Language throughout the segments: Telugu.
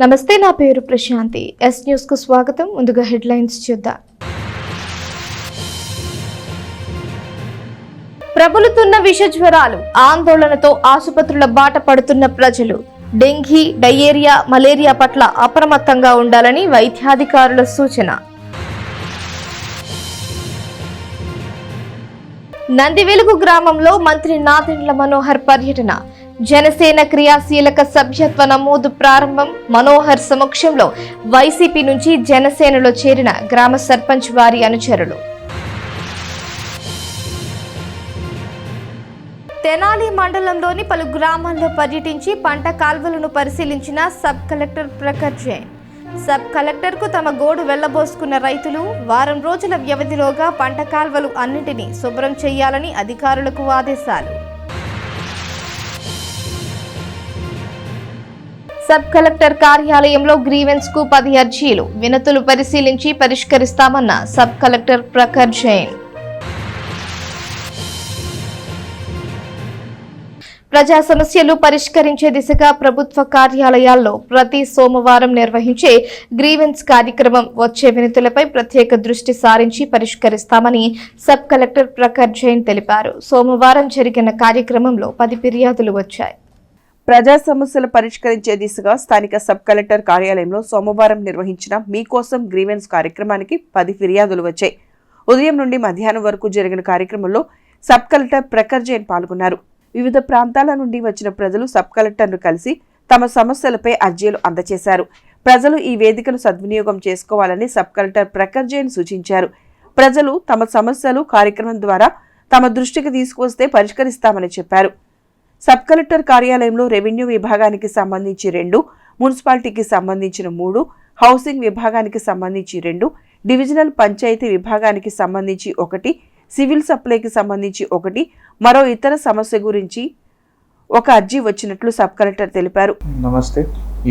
నమస్తే, నా పేరు ప్రశాంతి. ఎస్ న్యూస్ కు స్వాగతం. ముందుగా హెడ్లైన్స్ చూద్దాం. ప్రబలుతున్న విష జ్వరాలు, ఆందోళనతో ఆసుపత్రుల బాట పడుతున్న ప్రజలు. డెంగీ, డయేరియా, మలేరియా పట్ల అప్రమత్తంగా ఉండాలని వైద్యాధికారుల సూచన. నందివెలుగు గ్రామంలో మంత్రి నాదెండ్ల మనోహర్ పర్యటన. జనసేన క్రియాశీలక సభ్యత్వ నమోదు ప్రారంభం. మనోహర్ సమక్షంలో వైసీపీ నుంచి జనసేనలో చేరిన గ్రామ సర్పంచ్ వారి అనుచరులు. తెనాలి మండలంలోని పలు గ్రామాల్లో పర్యటించి పంట కాల్వలను పరిశీలించిన sub collector Prakhar Jain. Sub collector కు తమ గోడు వెళ్లబోసుకున్న రైతులు వారం రోజుల వ్యవధిలోగా పంట కాల్వలు అన్నింటినీ శుభ్రం చేయాలని అధికారులకు ఆదేశాలు. సబ్ కలెక్టర్ కార్యాలయంలో గ్రీవెన్స్ కు 10 అర్జీలు, వినతులు పరిశీలించి పరిష్కరిస్తామన్న సబ్ కలెక్టర్ ప్రఖర్ జైన్. ప్రజా సమస్యలు పరిష్కరించే దిశగా ప్రభుత్వ కార్యాలయాల్లో ప్రతి సోమవారం నిర్వహించే గ్రీవెన్స్ కార్యక్రమం వచ్చే వినతులపై ప్రత్యేక దృష్టి సారించి పరిష్కరిస్తామని సబ్ కలెక్టర్ ప్రఖర్ జైన్ తెలిపారు. సోమవారం జరిగిన కార్యక్రమంలో 10 ఫిర్యాదులు వచ్చాయి. ప్రజా సమస్యలు పరిష్కరించే దిశగా స్థానిక సబ్ కలెక్టర్ కార్యాలయంలో సోమవారం నిర్వహించిన మీకోసం గ్రీవెన్స్ కార్యక్రమానికి 10 ఫిర్యాదులు వచ్చాయి. ఉదయం నుండి మధ్యాహ్నం వరకు జరిగిన కార్యక్రమంలో సబ్ కలెక్టర్ ప్రఖర్ జైన్ పాల్గొన్నారు. వివిధ ప్రాంతాల నుండి వచ్చిన ప్రజలు సబ్ కలెక్టర్ను కలిసి తమ సమస్యలపై అర్జీలు అందజేశారు. ప్రజలు ఈ వేదికను సద్వినియోగం చేసుకోవాలని సబ్ కలెక్టర్ ప్రఖర్ జైన్ సూచించారు. ప్రజలు తమ సమస్యలు కార్యక్రమం ద్వారా తమ దృష్టికి తీసుకువస్తే పరిష్కరిస్తామని చెప్పారు. సబ్ కలెక్టర్ కార్యాలయంలో రెవెన్యూ విభాగానికి సంబంధించి 2, మున్సిపాలిటీకి సంబంధించిన 3, హౌసింగ్ విభాగానికి సంబంధించి 2, డివిజనల్ పంచాయతీ విభాగానికి సంబంధించి 1, సివిల్ సప్లైకి సంబంధించి 1, మరో ఇతర సమస్య గురించి ఒక అర్జీ వచ్చినట్లు సబ్ కలెక్టర్ తెలిపారు. నమస్తే.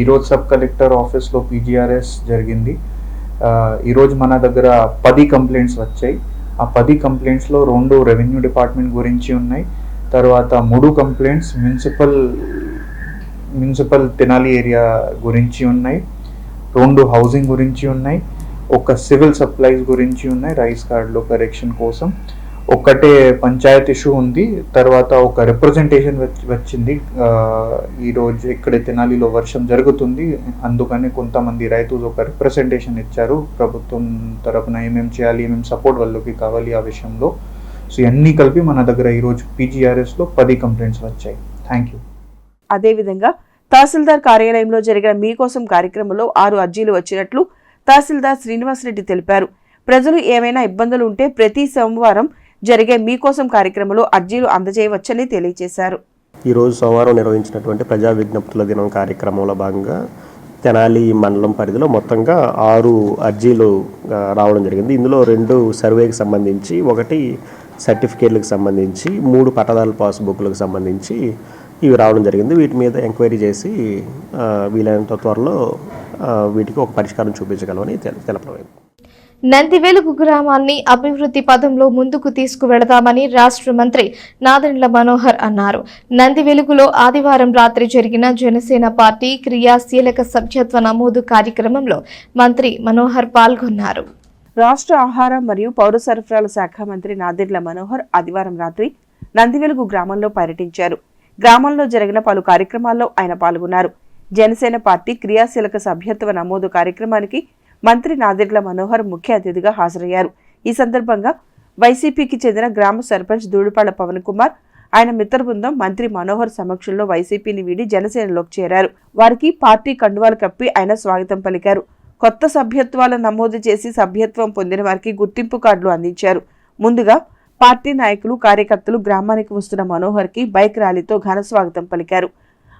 ఈరోజు సబ్ కలెక్టర్ ఆఫీస్లో PGRS జరిగింది. ఈరోజు మన దగ్గర 10 కంప్లైంట్స్ వచ్చాయి. ఆ 10 కంప్లైంట్స్లో 2 రెవెన్యూ డిపార్ట్మెంట్ గురించి ఉన్నాయి. తర్వాత 3 కంప్లైంట్స్ మున్సిపల్ తెనాలి ఏరియా గురించి ఉన్నాయి, 2 హౌసింగ్ గురించి ఉన్నాయి, 1 సివిల్ సప్లైస్ గురించి ఉన్నాయి రైస్ కార్డులో కరెక్షన్ కోసం, 1 పంచాయత్ ఇష్యూ ఉంది. తర్వాత ఒక రిప్రజెంటేషన్ వచ్చింది. ఈరోజు ఇక్కడ తెనాలిలో వర్షం జరుగుతుంది, అందుకని కొంతమంది రైతులు ఒక రిప్రజెంటేషన్ ఇచ్చారు ప్రభుత్వం తరపున ఏమేమి చేయాలి, ఏమేమి సపోర్ట్ వాళ్ళకి కావాలి ఆ విషయంలో. సో ఇవన్నీ కలిపి మన దగ్గర ఈరోజు PGRSలో 10 కంప్లైంట్స్ వచ్చాయి. Thank you. అదేవిధంగా తహసీల్దార్ కార్యాలయంలో జరిగిన మీకోసం కార్యక్రమంలో 6 అర్జీలు వచ్చినట్లు తహసీల్దార్ శ్రీనివాసరెడ్డి తెలిపారు. ప్రజలు ఏమైనా ఇబ్బందులు ఉంటే ప్రతి సోమవారం జరిగే మీకోసం కార్యక్రమంలో అర్జీలు అందజేయవచ్చని తెలియజేశారు. ఈరోజు సోమవారం నిర్వహించినటువంటి ప్రజా విజ్ఞప్తుల దినం కార్యక్రమంలో భాగంగా తెనాలి మండలం పరిధిలో మొత్తంగా 6 అర్జీలు రావడం జరిగింది. ఇందులో 2 సర్వేకి సంబంధించి, 1 సర్టిఫికేట్లకు సంబంధించి, 3 పట్టదారుల పాస్బుక్లకు సంబంధించి ఇవి రావడం జరిగింది. వీటి మీద ఎంక్వైరీ చేసి వీలైనంత త్వరలో వీటికి ఒక పరిష్కారం చూపించగలమని తెలపడం. నందివెలుగు గ్రామాన్ని అభివృద్ధి పదంలో ముందుకు తీసుకువెళతామని రాష్ట్ర మంత్రి నాదెండ్ల మనోహర్ అన్నారు. నందివెలుగులో ఆదివారం రాత్రి జరిగిన జనసేన పార్టీ క్రియాశీలక సభ్యత్వ నమోదు కార్యక్రమంలో మంత్రి మనోహర్ పాల్గొన్నారు. రాష్ట్ర ఆహార మరియు పౌర సరఫరాల శాఖ మంత్రి నాదెండ్ల మనోహర్ ఆదివారం రాత్రి నందివెలుగు గ్రామంలో పర్యటించారు. గ్రామంలో జరిగిన పలు కార్యక్రమాల్లో ఆయన పాల్గొన్నారు. జనసేన పార్టీ క్రియాశీలక సభ్యత్వ నమోదు కార్యక్రమానికి మంత్రి నాదెండ్ల మనోహర్ ముఖ్య అతిథిగా హాజరయ్యారు. ఈ సందర్భంగా వైసీపీకి చెందిన గ్రామ సర్పంచ్ దూడిపాళ్ల పవన్ కుమార్, ఆయన మిత్ర బృందం మంత్రి మనోహర్ సమక్షంలో వైసీపీని వీడి జనసేనలోకి చేరారు. వారికి పార్టీ కండువాలు కప్పి ఆయన స్వాగతం పలికారు. కొత్త సభ్యత్వాల నమోదు చేసి సభ్యత్వం పొందిన వారికి గుర్తింపు కార్డులు అందించారు. ముందుగా పార్టీ నాయకులు, కార్యకర్తలు గ్రామానికి వస్తున్న మనోహర్కి బైక్ ర్యాలీతో ఘన స్వాగతం పలికారు.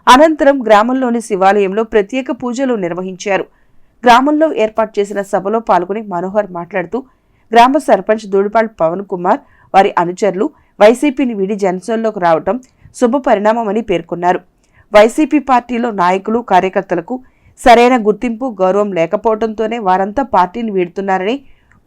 అనంతరం గ్రామంలోని శివాలయంలో ప్రత్యేక పూజలు నిర్వహించారు. గ్రామంలో ఏర్పాటు చేసిన సభలో పాల్గొని మనోహర్ మాట్లాడుతూ గ్రామ సర్పంచ్ దూడిపాళ్ల పవన్ కుమార్, వారి అనుచరులు వైసీపీని వీడి జనసేనలోకి రావడం శుభ పరిణామమని పేర్కొన్నారు. వైసీపీ పార్టీలో నాయకులు, కార్యకర్తలకు సరైన గుర్తింపు, గౌరవం లేకపోవడంతోనే వారంతా పార్టీని వీడుతున్నారని,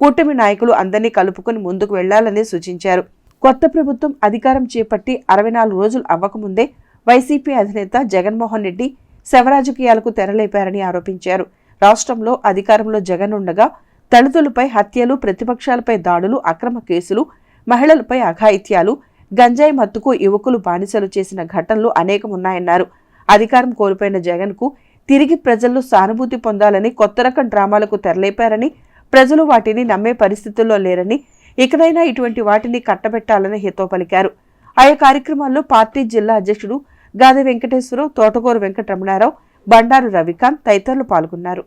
కూటమి నాయకులు అందరినీ కలుపుకొని ముందుకు వెళ్లాలని సూచించారు. కొత్త ప్రభుత్వం అధికారం చేపట్టి 64 రోజులు అవ్వకముందే వైసీపీ అధినేత జగన్మోహన్ రెడ్డి శవరాజకీయాలకు తెరలేపారని ఆరోపించారు. రాష్ట్రంలో అధికారంలో జగన్ ఉండగా దళితులపై హత్యలు, ప్రతిపక్షాలపై దాడులు, అక్రమ కేసులు, మహిళలపై అఘాయిత్యాలు, గంజాయి మత్తుకు యువకులు బానిసలు చేసిన ఘటనలు అనేకమున్నాయన్నారు. అధికారం కోల్పోయిన జగన్కు తిరిగి ప్రజల్లో సానుభూతి పొందాలని కొత్త రకం డ్రామాలకు తెరలేపారని, ప్రజలు వాటిని నమ్మే పరిస్థితుల్లో లేరని, ఇకనైనా ఇటువంటి వాటిని కట్టబెట్టాలని హితవు పలికారు. ఆయా కార్యక్రమాల్లో పార్టీ జిల్లా అధ్యక్షుడు గాదె వెంకటేశ్వరరావు, తోటకూరు వెంకటరమణారావు, బండారు రవికాంత్ తదితరులు పాల్గొన్నారు.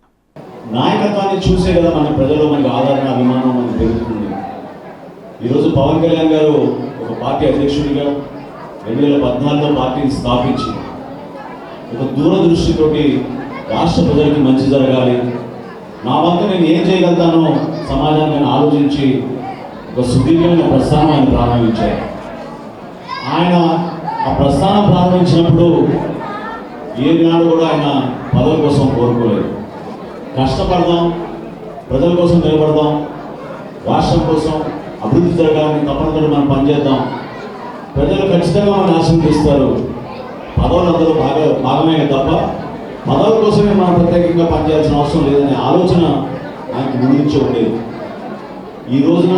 నాయకత్వాన్ని చూసే కదా మన ప్రజలు మనకి ఆదరణ, అభిమానం మనకు పెరుగుతుంది. ఈరోజు పవన్ కళ్యాణ్ గారు ఒక పార్టీ అధ్యక్షుడిగా 2014లో పార్టీని స్థాపించి ఒక దూరదృష్టితోటి రాష్ట్ర ప్రజలకి మంచి జరగాలి, నా వంతు నేను ఏం చేయగలుగుతానో సమాజాన్ని నేను ఆలోచించి ఒక సుదీర్ఘమైన ప్రస్థానం ఆయన ప్రారంభించారు. ఆయన ఆ ప్రస్థానం ప్రారంభించినప్పుడు ఏనాడు కూడా ఆయన పదవి కోసం కోరుకోలేదు. కష్టపడదాం, ప్రజల కోసం నిలబడదాం, రాష్ట్రం కోసం అభివృద్ధి జరగాలని తప్పనిసరిగా మనం పనిచేద్దాం, ప్రజలు ఖచ్చితంగా మనం ఆశీర్వదిస్తారు, పదవులు అందరూ భాగమే తప్ప పదవుల కోసమే మనం ప్రత్యేకంగా పనిచేయాల్సిన అవసరం లేదనే ఆలోచన ఆయనకు ముందు నుంచే ఉండేది. ఈ రోజున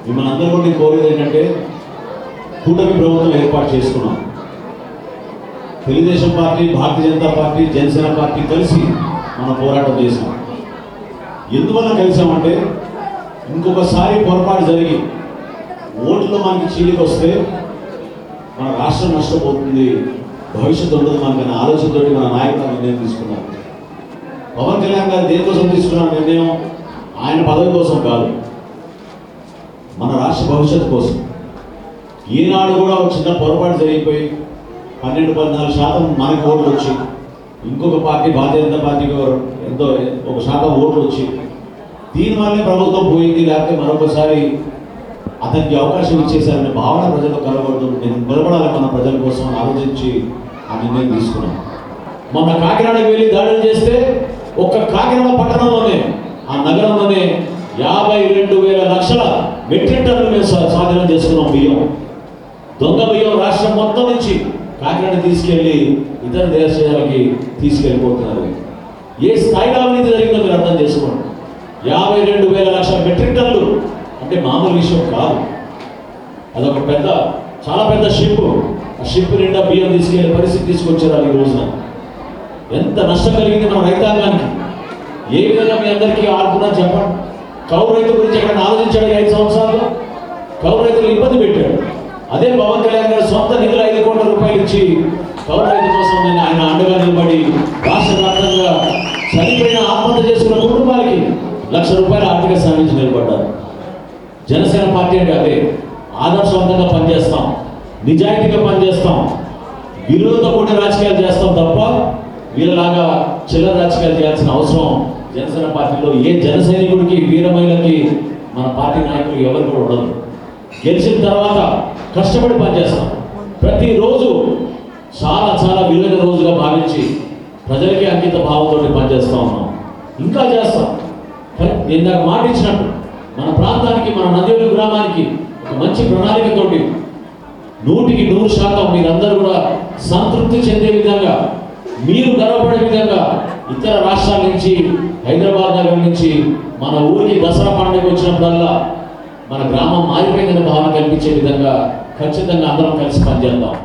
మిమ్మల్ని అందరూ కూడా నేను కోరేది ఏంటంటే, కూటమి ప్రభుత్వం ఏర్పాటు చేసుకున్నాం. Telugu Desam party, Bharatiya Janata party, Janasena party కలిసి మనం పోరాటం చేసాం. ఎందువల్ల కలిసామంటే, ఇంకొకసారి పొరపాటు జరిగి ఓట్లు మనకి చీలికి వస్తే మన రాష్ట్రం నష్టపోతుంది, భవిష్యత్తు ఉండదు మనకనే ఆలోచనతో మన నాయకులు నిర్ణయం తీసుకున్నారు. పవన్ కళ్యాణ్ గారు దేనికోసం తీసుకున్న నిర్ణయం ఆయన పదవి కోసం కాదు, మన రాష్ట్ర భవిష్యత్తు కోసం. ఈనాడు కూడా ఒక చిన్న పొరపాటు జరిగిపోయి 12-14% మనకి ఓట్లు వచ్చి, ఇంకొక పార్టీ భారతీయ జనతా పార్టీకి ఎంతో 1% ఓట్లు వచ్చి, దీనివల్లే ప్రభుత్వం పోయింది, లేకపోతే మరొకసారి అతనికి అవకాశం ఇచ్చేశారనే భావన ప్రజలు కలగొద్దు, నేను నిలబడాలి మన ప్రజల కోసం ఆలోచించి ఆ నిర్ణయం తీసుకున్నాం. మొన్న కాకినాడకి వెళ్ళి దాడులు చేస్తే ఒక్క కాకినాడ పట్టణంలోనే, ఆ నగరంలోనే 52,000 లక్షల మెట్రిక్ టన్నులు మేము స్వాధీనం చేసుకున్నాం. బియ్యం, దొంగ బియ్యం రాష్ట్రం మొత్తం నుంచి కాకినాడ తీసుకెళ్లి ఇతర దేశాలకి తీసుకెళ్ళిపోతున్నారు. ఏ స్థాయిలో అవినీతి జరిగిందో మీరు అర్థం చేసుకోండి. 52,000 లక్షల మెట్రిక్ టన్నులు అంటే మామూలు విషయం కాదు. అదొక చాలా పెద్ద షిప్. ఆ షిప్ నిండా బియ్యం తీసుకెళ్లే పరిస్థితి తీసుకొచ్చారు. ఈ రోజున ఎంత నష్టం కలిగింది మన రైతాంగానికి. ఏ విధంగా మీ అందరికీ ఆడుతున్నా చెప్పండి. కౌలు రైతు గురించి ఎక్కడ ఆలోచించాడు? 5 సంవత్సరాల్లో కౌలు రైతులు ఇబ్బంది పెట్టాడు. అదే పవన్ కళ్యాణ్ గారు సొంత నిధులు 5 కోట్ల రూపాయలు ఇచ్చి కౌలు రైతు కోసం ఆయన అండగా నిలబడి రాష్ట్ర వ్యాప్తంగా చనిపోయిన ఆత్మహత్య చేసుకున్న కుటుంబాలకి ₹1,00,000 ఆర్థిక సాధించి నిలబడ్డారు. జనసేన పార్టీ అంటే అదే, ఆదర్శవంతంగా పనిచేస్తాం, నిజాయితీగా పనిచేస్తాం, విలువలతో కూడిన రాజకీయాలు చేస్తాం తప్ప వీళ్ళలాగా చిల్లర రాజకీయాలు చేయాల్సిన అవసరం జనసేన పార్టీలో ఏ జన సైనికుడికి, వీరమహిళకి, మన పార్టీ నాయకులు ఎవరు కూడా ఉండదు. గెలిచిన తర్వాత కష్టపడి పనిచేస్తాం. ప్రతిరోజు చాలా విలువైన రోజుగా భావించి ప్రజలకి అంకిత భావంతో పనిచేస్తూ ఉన్నాం, ఇంకా చేస్తాం. నేను నాకు మాట ఇచ్చినట్టు మన ప్రాంతానికి, మన నందివేలు గ్రామానికి ఒక మంచి ప్రణాళికతోటి 100% మీరందరూ కూడా సంతృప్తి చెందే విధంగా, మీరు గర్వపడే విధంగా, ఇతర రాష్ట్రాల నుంచి, హైదరాబాద్ నగరం నుంచి మన ఊరికి దసరా పండుగ వచ్చినప్పుడల్లా మన గ్రామం మారిపోయిందనే భావన కల్పించే విధంగా ఖచ్చితంగా అందరం కలిసి పనిచేద్దాం.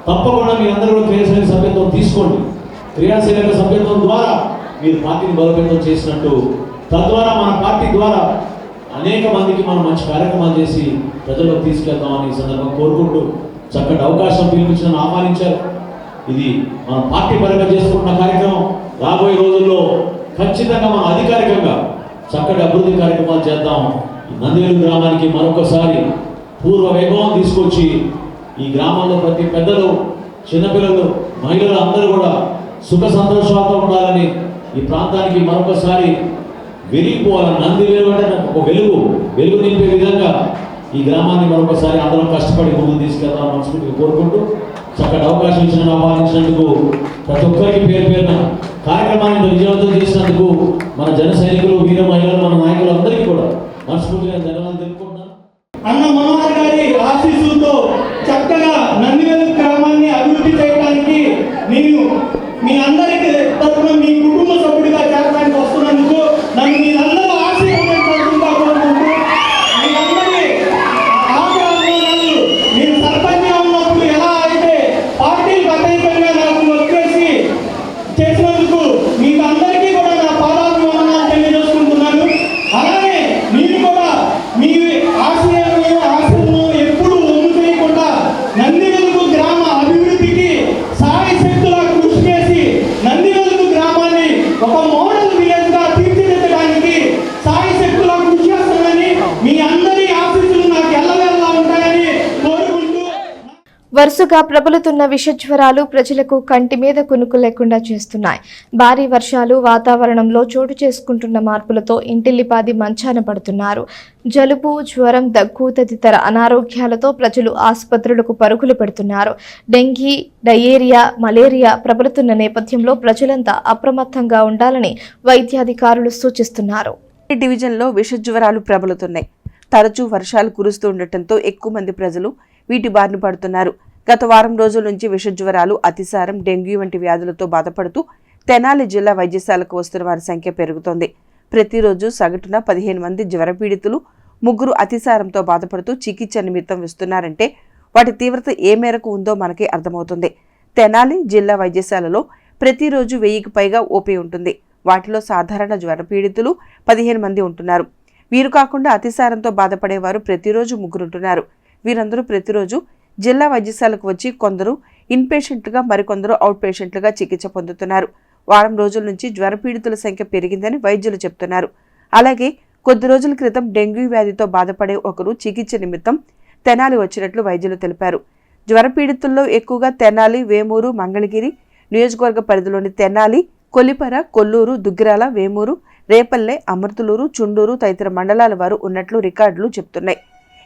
తప్పకుండా మీరందరూ కూడా క్రియాశీలక సభ్యత్వం తీసుకోండి. క్రియాశీలక సభ్యత్వం ద్వారా మీరు పార్టీని బలోపేతం చేసినట్టు, తద్వారా మన పార్టీ ద్వారా అనేక మందికి మనం మంచి కార్యక్రమాలు చేసి ప్రజలకు తీసుకెళ్తామని ఈ సందర్భంగా కోరుకుంటూ, చక్కటి అవకాశం పిలిపించిన ఆహ్వానించారు. ఇది మన పార్టీ పరంగా చేసుకుంటున్న కార్యక్రమం. రాబోయే రోజుల్లో ఖచ్చితంగా మనం అధికారికంగా చక్కటి అభివృద్ధి కార్యక్రమాలు చేద్దాం. నందివేలు గ్రామానికి మరొకసారి పూర్వ వైభవం తీసుకొచ్చి ఈ గ్రామంలో ప్రతి పెద్దలు, చిన్నపిల్లలు, మహిళలు అందరూ కూడా సుఖ సంతోషాలతో ఉండాలని, ఈ ప్రాంతానికి మరొకసారి వెలిగిపోవాలని, నందివేలు అంటే ఒక వెలుగు నింపే విధంగా ఈ గ్రామాన్ని మరొకసారి అందరం కష్టపడి ముందుకు తీసుకెళ్తామని మనస్ఫూర్తిగా కోరుకుంటూ, చక్కటి అవకాశం ఇచ్చిన ఆహ్వానించినందుకు ప్రతి ఒక్కరికి పేరున కార్యక్రమాన్ని విజయవంతం చేసినందుకు మన జన సైనికులు, వీర మహిళలు, మన నాయకులు అందరికీ కూడా మనస్ఫూర్తిగా ధన్యవాదాలు తెలుపుకుంటున్నాను. అన్న మనోహర్ గారి ఆశీస్సులతో చక్కగా నందివేలు గ్రామాన్ని అభివృద్ధి చేయడానికి నేను వరుసగా ప్రబలుతున్న విషజ్వరాలు ప్రజలకు కంటి మీద కునుకు లేకుండా చేస్తున్నాయి. భారీ వర్షాలు, వాతావరణంలో చోటు చేసుకుంటున్న మార్పులతో ఇంటిల్లిపాది మంచాన పడుతున్నారు. జలుబు, జ్వరం, దగ్గు తదితర అనారోగ్యాలతో ప్రజలు ఆసుపత్రులకు పరుగులు పెడుతున్నారు. డెంగీ, డయేరియా, మలేరియా ప్రబలుతున్న నేపథ్యంలో ప్రజలంతా అప్రమత్తంగా ఉండాలని వైద్యాధికారులు సూచిస్తున్నారు. డివిజన్లో విషజ్వరాలు ప్రబలుతున్నాయి. తరచూ వర్షాలు కురుస్తూ ఉండటంతో ఎక్కువ మంది ప్రజలు వీటి బారిన పడుతున్నారు. గత వారం రోజుల నుంచి విషజ్వరాలు, అతిసారం, డెంగ్యూ వంటి వ్యాధులతో బాధపడుతూ తెనాలి జిల్లా వైద్యశాలకు వస్తున్న వారి సంఖ్య పెరుగుతోంది. ప్రతిరోజు సగటున 15 మంది జ్వరపీడితులు, 3 అతిసారంతో బాధపడుతూ చికిత్స నిమిత్తం వస్తున్నారంటే వాటి తీవ్రత ఏ మేరకు ఉందో మనకి అర్థమవుతుంది. తెనాలి జిల్లా వైద్యశాలలో ప్రతిరోజు 1000కి పైగా ఓపీ ఉంటుంది. వాటిలో సాధారణ జ్వరపీడితులు 15 మంది ఉంటున్నారు. వీరు కాకుండా అతిసారంతో బాధపడేవారు ప్రతిరోజు 3 ఉంటున్నారు. వీరందరూ ప్రతిరోజు జిల్లా వైద్యశాలకు వచ్చి కొందరు ఇన్పేషెంట్లుగా, మరికొందరు అవుట్ పేషెంట్లుగా చికిత్స పొందుతున్నారు. వారం రోజుల నుంచి జ్వరపీడితుల సంఖ్య పెరిగిందని వైద్యులు చెప్తున్నారు. అలాగే కొద్ది రోజుల క్రితం డెంగ్యూ వ్యాధితో బాధపడే ఒకరు చికిత్స నిమిత్తం తెనాలి వచ్చినట్లు వైద్యులు తెలిపారు. జ్వరపీడితుల్లో ఎక్కువగా తెనాలి, వేమూరు, మంగళగిరి నియోజకవర్గ పరిధిలోని తెనాలి, కొల్లిపర, కొల్లూరు, దుగ్గిరాల, వేమూరు, రేపల్లె, అమర్తులూరు, చుండూరు తదితర మండలాల వారు ఉన్నట్లు రికార్డులు చెప్తున్నాయి.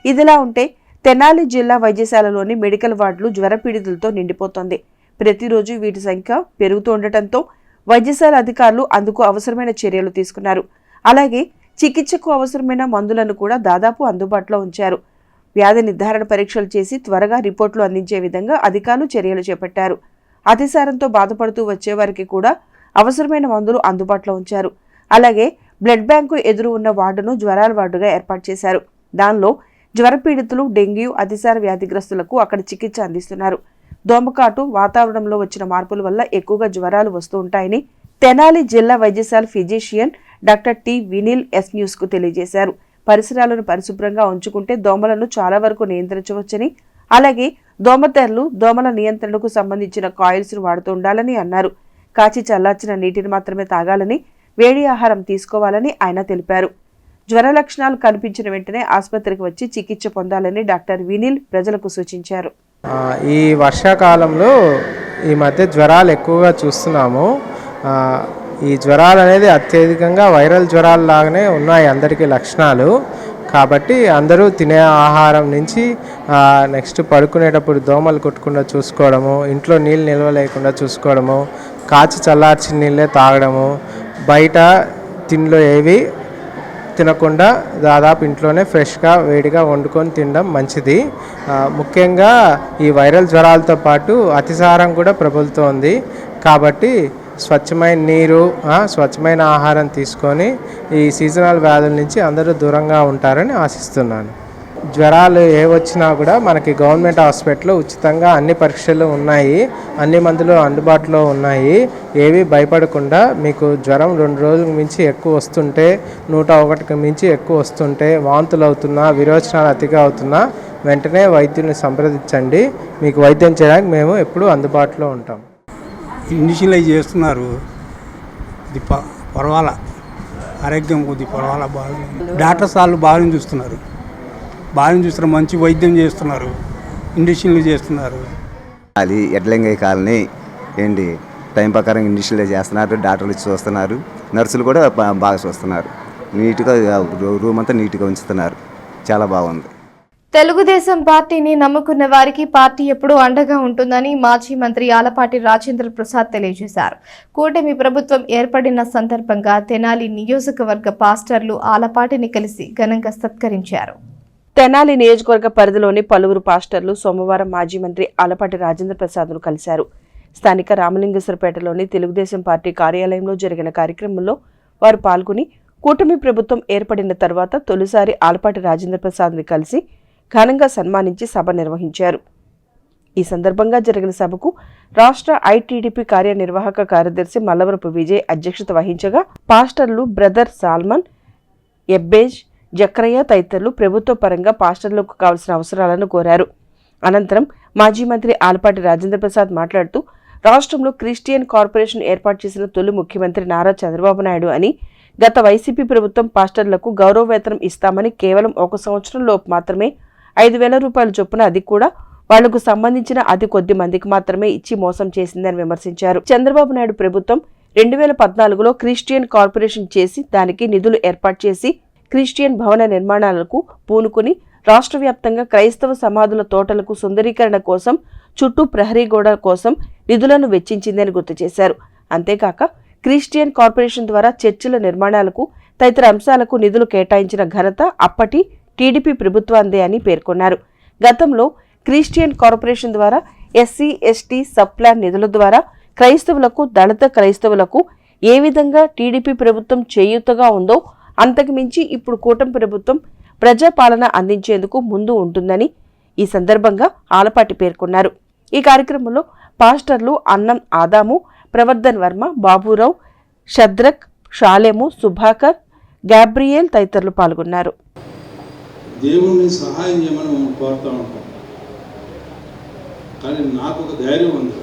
ఇదిలా ఉంటే తెనాలి జిల్లా వైద్యశాలలోని మెడికల్ వార్డులు జ్వరపీడితులతో నిండిపోతోంది. ప్రతిరోజు వీటి సంఖ్య పెరుగుతూ ఉండటంతో వైద్యశాల అధికారులు అందుకు అవసరమైన చర్యలు తీసుకున్నారు. అలాగే చికిత్సకు అవసరమైన మందులను కూడా దాదాపు అందుబాటులో ఉంచారు. వ్యాధి నిర్ధారణ పరీక్షలు చేసి త్వరగా రిపోర్టులు అందించే విధంగా అధికారులు చర్యలు చేపట్టారు. అతిసారంతో బాధపడుతూ వచ్చేవారికి కూడా అవసరమైన మందులు అందుబాటులో ఉంచారు. అలాగే బ్లడ్ బ్యాంకు ఎదురు ఉన్న వార్డును జ్వరాల వార్డుగా ఏర్పాటు చేశారు. దానిలో జ్వరపీడితులు, డెంగ్యూ, అతిసార వ్యాధిగ్రస్తులకు అక్కడ చికిత్స అందిస్తున్నారు. దోమకాటు, వాతావరణంలో వచ్చిన మార్పుల వల్ల ఎక్కువగా జ్వరాలు వస్తూ ఉంటాయని తెనాలి జిల్లా వైద్యశాల physician doctor T Vinil yes news కు తెలియజేశారు. పరిసరాలను పరిశుభ్రంగా ఉంచుకుంటే దోమలను చాలా వరకు నియంత్రించవచ్చని, అలాగే దోమతెరలు, దోమల నియంత్రణకు సంబంధించిన కాయిల్స్ ను వాడుతూ ఉండాలని అన్నారు. కాచి చల్లార్చిన నీటిని మాత్రమే తాగాలని, వేడి ఆహారం తీసుకోవాలని ఆయన తెలిపారు. జ్వర లక్షణాలు కనిపించిన వెంటనే ఆసుపత్రికి వచ్చి చికిత్స పొందాలని డాక్టర్ వినిల్ ప్రజలకు సూచించారు. ఈ వర్షాకాలంలో ఈ మధ్య జ్వరాలు ఎక్కువగా చూస్తున్నాము. ఈ జ్వరాలు అనేది అత్యధికంగా వైరల్ జ్వరాలు లాగానే ఉన్నాయి అందరికీ లక్షణాలు. కాబట్టి అందరూ తినే ఆహారం నుంచి నెక్స్ట్ పడుకునేటప్పుడు దోమలు కొట్టకుండా చూసుకోవడము, ఇంట్లో నీళ్ళు నిల్వ లేకుండా చూసుకోవడము, కాచి చల్లార్చిన నీళ్ళే తాగడము, బయట తిండిలో ఏవి తినకుండా దాదాపు ఇంట్లోనే ఫ్రెష్గా వేడిగా వండుకొని తినడం మంచిది. ముఖ్యంగా ఈ వైరల్ జ్వరాలతో పాటు అతిసారం కూడా ప్రబలుతోంది. కాబట్టి స్వచ్ఛమైన నీరు, స్వచ్ఛమైన ఆహారం తీసుకొని ఈ సీజనల్ వ్యాధుల నుంచి అందరూ దూరంగా ఉంటారని ఆశిస్తున్నాను. జ్వరాలు ఏ వచ్చినా కూడా మనకి గవర్నమెంట్ హాస్పిటల్లో ఉచితంగా అన్ని పరీక్షలు ఉన్నాయి, అన్ని మందులు అందుబాటులో ఉన్నాయి. ఏవి భయపడకుండా మీకు జ్వరం 2 రోజులకు మించి ఎక్కువ వస్తుంటే, 101కి మించి ఎక్కువ వస్తుంటే, వాంతులు అవుతున్నా, విరోచనాలు అతిగా అవుతున్నా వెంటనే వైద్యుని సంప్రదించండి. మీకు వైద్యం చేయడానికి మేము ఎప్పుడూ అందుబాటులో ఉంటాం. ఇండిషనలైజ్ చేస్తున్నారు. ఇది పర్వాలా, ఆరోగ్యం కొద్ది పర్వాలా, బాగా డాక్టర్స్ వాళ్ళు బాగానే చూస్తున్నారు, మంచి వైద్యం చేస్తున్నారు, ఇండిషన్లు చేస్తున్నారు. అది ఎడ్లంగయ్య కాలనీ ఏంటి టైం ప్రకారం ఇండిషన్లు చేస్తున్నారు, డాక్టర్లు చూస్తున్నారు, నర్సులు కూడా బాగా చూస్తున్నారు. నీట్గా రూమ్ అంతా నీట్గా ఉంచుతున్నారు. చాలా బాగుంది. తెలుగుదేశం పార్టీని నమ్ముకున్న వారికి పార్టీ ఎప్పుడూ అండగా ఉంటుందని మాజీ మంత్రి ఆలపాటి రాజేంద్ర ప్రసాద్ తెలియజేశారు. కూటమి ప్రభుత్వం ఏర్పడిన సందర్భంగా తెనాలి నియోజకవర్గ పాస్టర్లు ఆలపాటిని కలిసి ఘనంగా సత్కరించారు. తెనాలి నియోజకవర్గ పరిధిలోని పలువురు పాస్టర్లు సోమవారం మాజీ మంత్రి ఆలపాటి రాజేంద్ర ప్రసాద్ను కలిశారు. స్థానిక రామలింగేశ్వరపేటలోని తెలుగుదేశం పార్టీ కార్యాలయంలో జరిగిన కార్యక్రమంలో వారు పాల్గొని కూటమి ప్రభుత్వం ఏర్పడిన తర్వాత తొలిసారి ఆలపాటి రాజేంద్ర ప్రసాద్ని కలిసి ఘనంగా సన్మానించి సభ నిర్వహించారు. ఈ సందర్భంగా జరిగిన సభకు రాష్ట్ర ఐటీడీపీ కార్యనిర్వాహక కార్యదర్శి మల్లవరపు విజయ్ అధ్యక్షత వహించగా పాస్టర్లు బ్రదర్ సాల్మన్, ఎబ్బేజ్, జక్రయ్య తదితరులు ప్రభుత్వ పరంగా పాస్టర్లకు కావాల్సిన అవసరాలను కోరారు. అనంతరం మాజీ మంత్రి ఆలపాటి రాజేంద్ర ప్రసాద్ మాట్లాడుతూ రాష్ట్రంలో క్రిస్టియన్ కార్పొరేషన్ ఏర్పాటు చేసిన తొలి ముఖ్యమంత్రి నారా చంద్రబాబు నాయుడు అని, గత వైసీపీ ప్రభుత్వం పాస్టర్లకు గౌరవ వేతనం ఇస్తామని కేవలం 1 సంవత్సరంలోపు మాత్రమే 5,000 రూపాయల చొప్పున, అది కూడా వాళ్లకు సంబంధించిన అతి కొద్ది మందికి మాత్రమే ఇచ్చి మోసం చేసిందని విమర్శించారు. చంద్రబాబు నాయుడు ప్రభుత్వం 2014లో క్రిస్టియన్ కార్పొరేషన్ చేసి దానికి నిధులు ఏర్పాటు చేసి క్రిస్టియన్ భవన నిర్మాణాలకు పూనుకుని రాష్ట్ర వ్యాప్తంగా క్రైస్తవ సమాధుల తోటలకు సుందరీకరణ కోసం చుట్టూ ప్రహరీ గోడ కోసం నిధులను వెచ్చించిందని గుర్తు చేశారు. అంతేకాక క్రిస్టియన్ కార్పొరేషన్ ద్వారా చర్చిల నిర్మాణాలకు తదితర అంశాలకు నిధులు కేటాయించిన ఘనత అప్పటి టీడీపీ ప్రభుత్వాందే అని పేర్కొన్నారు. గతంలో క్రిస్టియన్ కార్పొరేషన్ ద్వారా ఎస్సీ ఎస్టీ సబ్ ప్లాన్ నిధుల ద్వారా క్రైస్తవులకు దళిత క్రైస్తవులకు ఏ విధంగా టీడీపీ ప్రభుత్వం చేయూతగా ఉందో అంతకు మించి ఇప్పుడు కూటమి ప్రభుత్వం ప్రజాపాలన అందించేందుకు ముందు ఉంటుందని ఈ సందర్భంగా ఆలపాటి పేర్కొన్నారు. ఈ కార్యక్రమంలో పాస్టర్లు అన్నం ఆదాము, ప్రవర్ధన్ వర్మ, బాబురావు, షద్రక్, షాలేము, సుభాకర్, గ్యాబ్రియల్ తదితరులు పాల్గొన్నారు. దేవుణ్ణి సహాయం చేయమని కోరుతూ ఉంటాం, కానీ నాకు ఒక ధైర్యం ఉంది,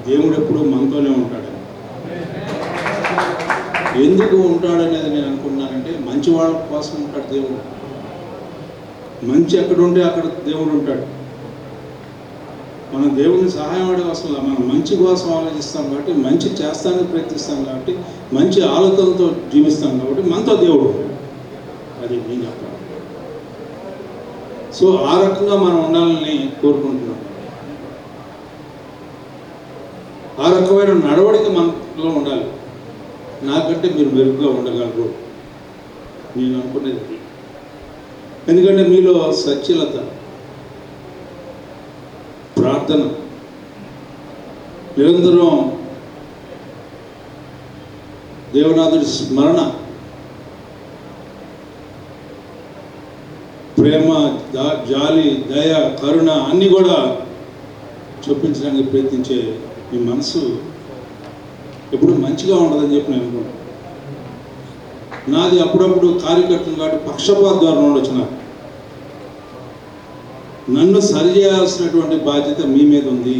దేవుడు ఎప్పుడూ మనతోనే ఉంటాడు. ఎందుకు ఉంటాడనేది నేను అనుకున్నానంటే మంచి వాళ్ళ కోసం ఉంటాడు దేవుడు. మంచి ఎక్కడ ఉంటే అక్కడ దేవుడు ఉంటాడు. మనం దేవుడిని సహాయం అడే కోసం మనం మంచి కోసం ఆలోచిస్తాం కాబట్టి, మంచి చేస్తానికి ప్రయత్నిస్తాం కాబట్టి, మంచి ఆలోచనతో జీవిస్తాం కాబట్టి మనతో దేవుడు. అది నేను చెప్పాలి. సో ఆ రకంగా మనం ఉండాలని కోరుకుంటున్నాం. ఆ రకమైన నడవడిక మనలో ఉండాలి. నాకంటే మీరు మెరుగ్గా ఉండగలరు నేను అనుకునేది. ఎందుకంటే మీలో సత్యలత, ప్రార్థన, నిరంతరం దేవనాథుడి స్మరణ, ప్రేమ, జాలి, దయ, కరుణ అన్నీ కూడా చూపించడానికి ప్రయత్నించే మీ మనసు ఎప్పుడు మంచిగా ఉండదని చెప్పి నేను అనుకుంటాను. నాది అప్పుడప్పుడు కార్యకర్తలు కాబట్టి పక్షపాత ద్వారా ఉండొచ్చు. నన్ను సరిచేయాల్సినటువంటి బాధ్యత మీ మీద ఉంది.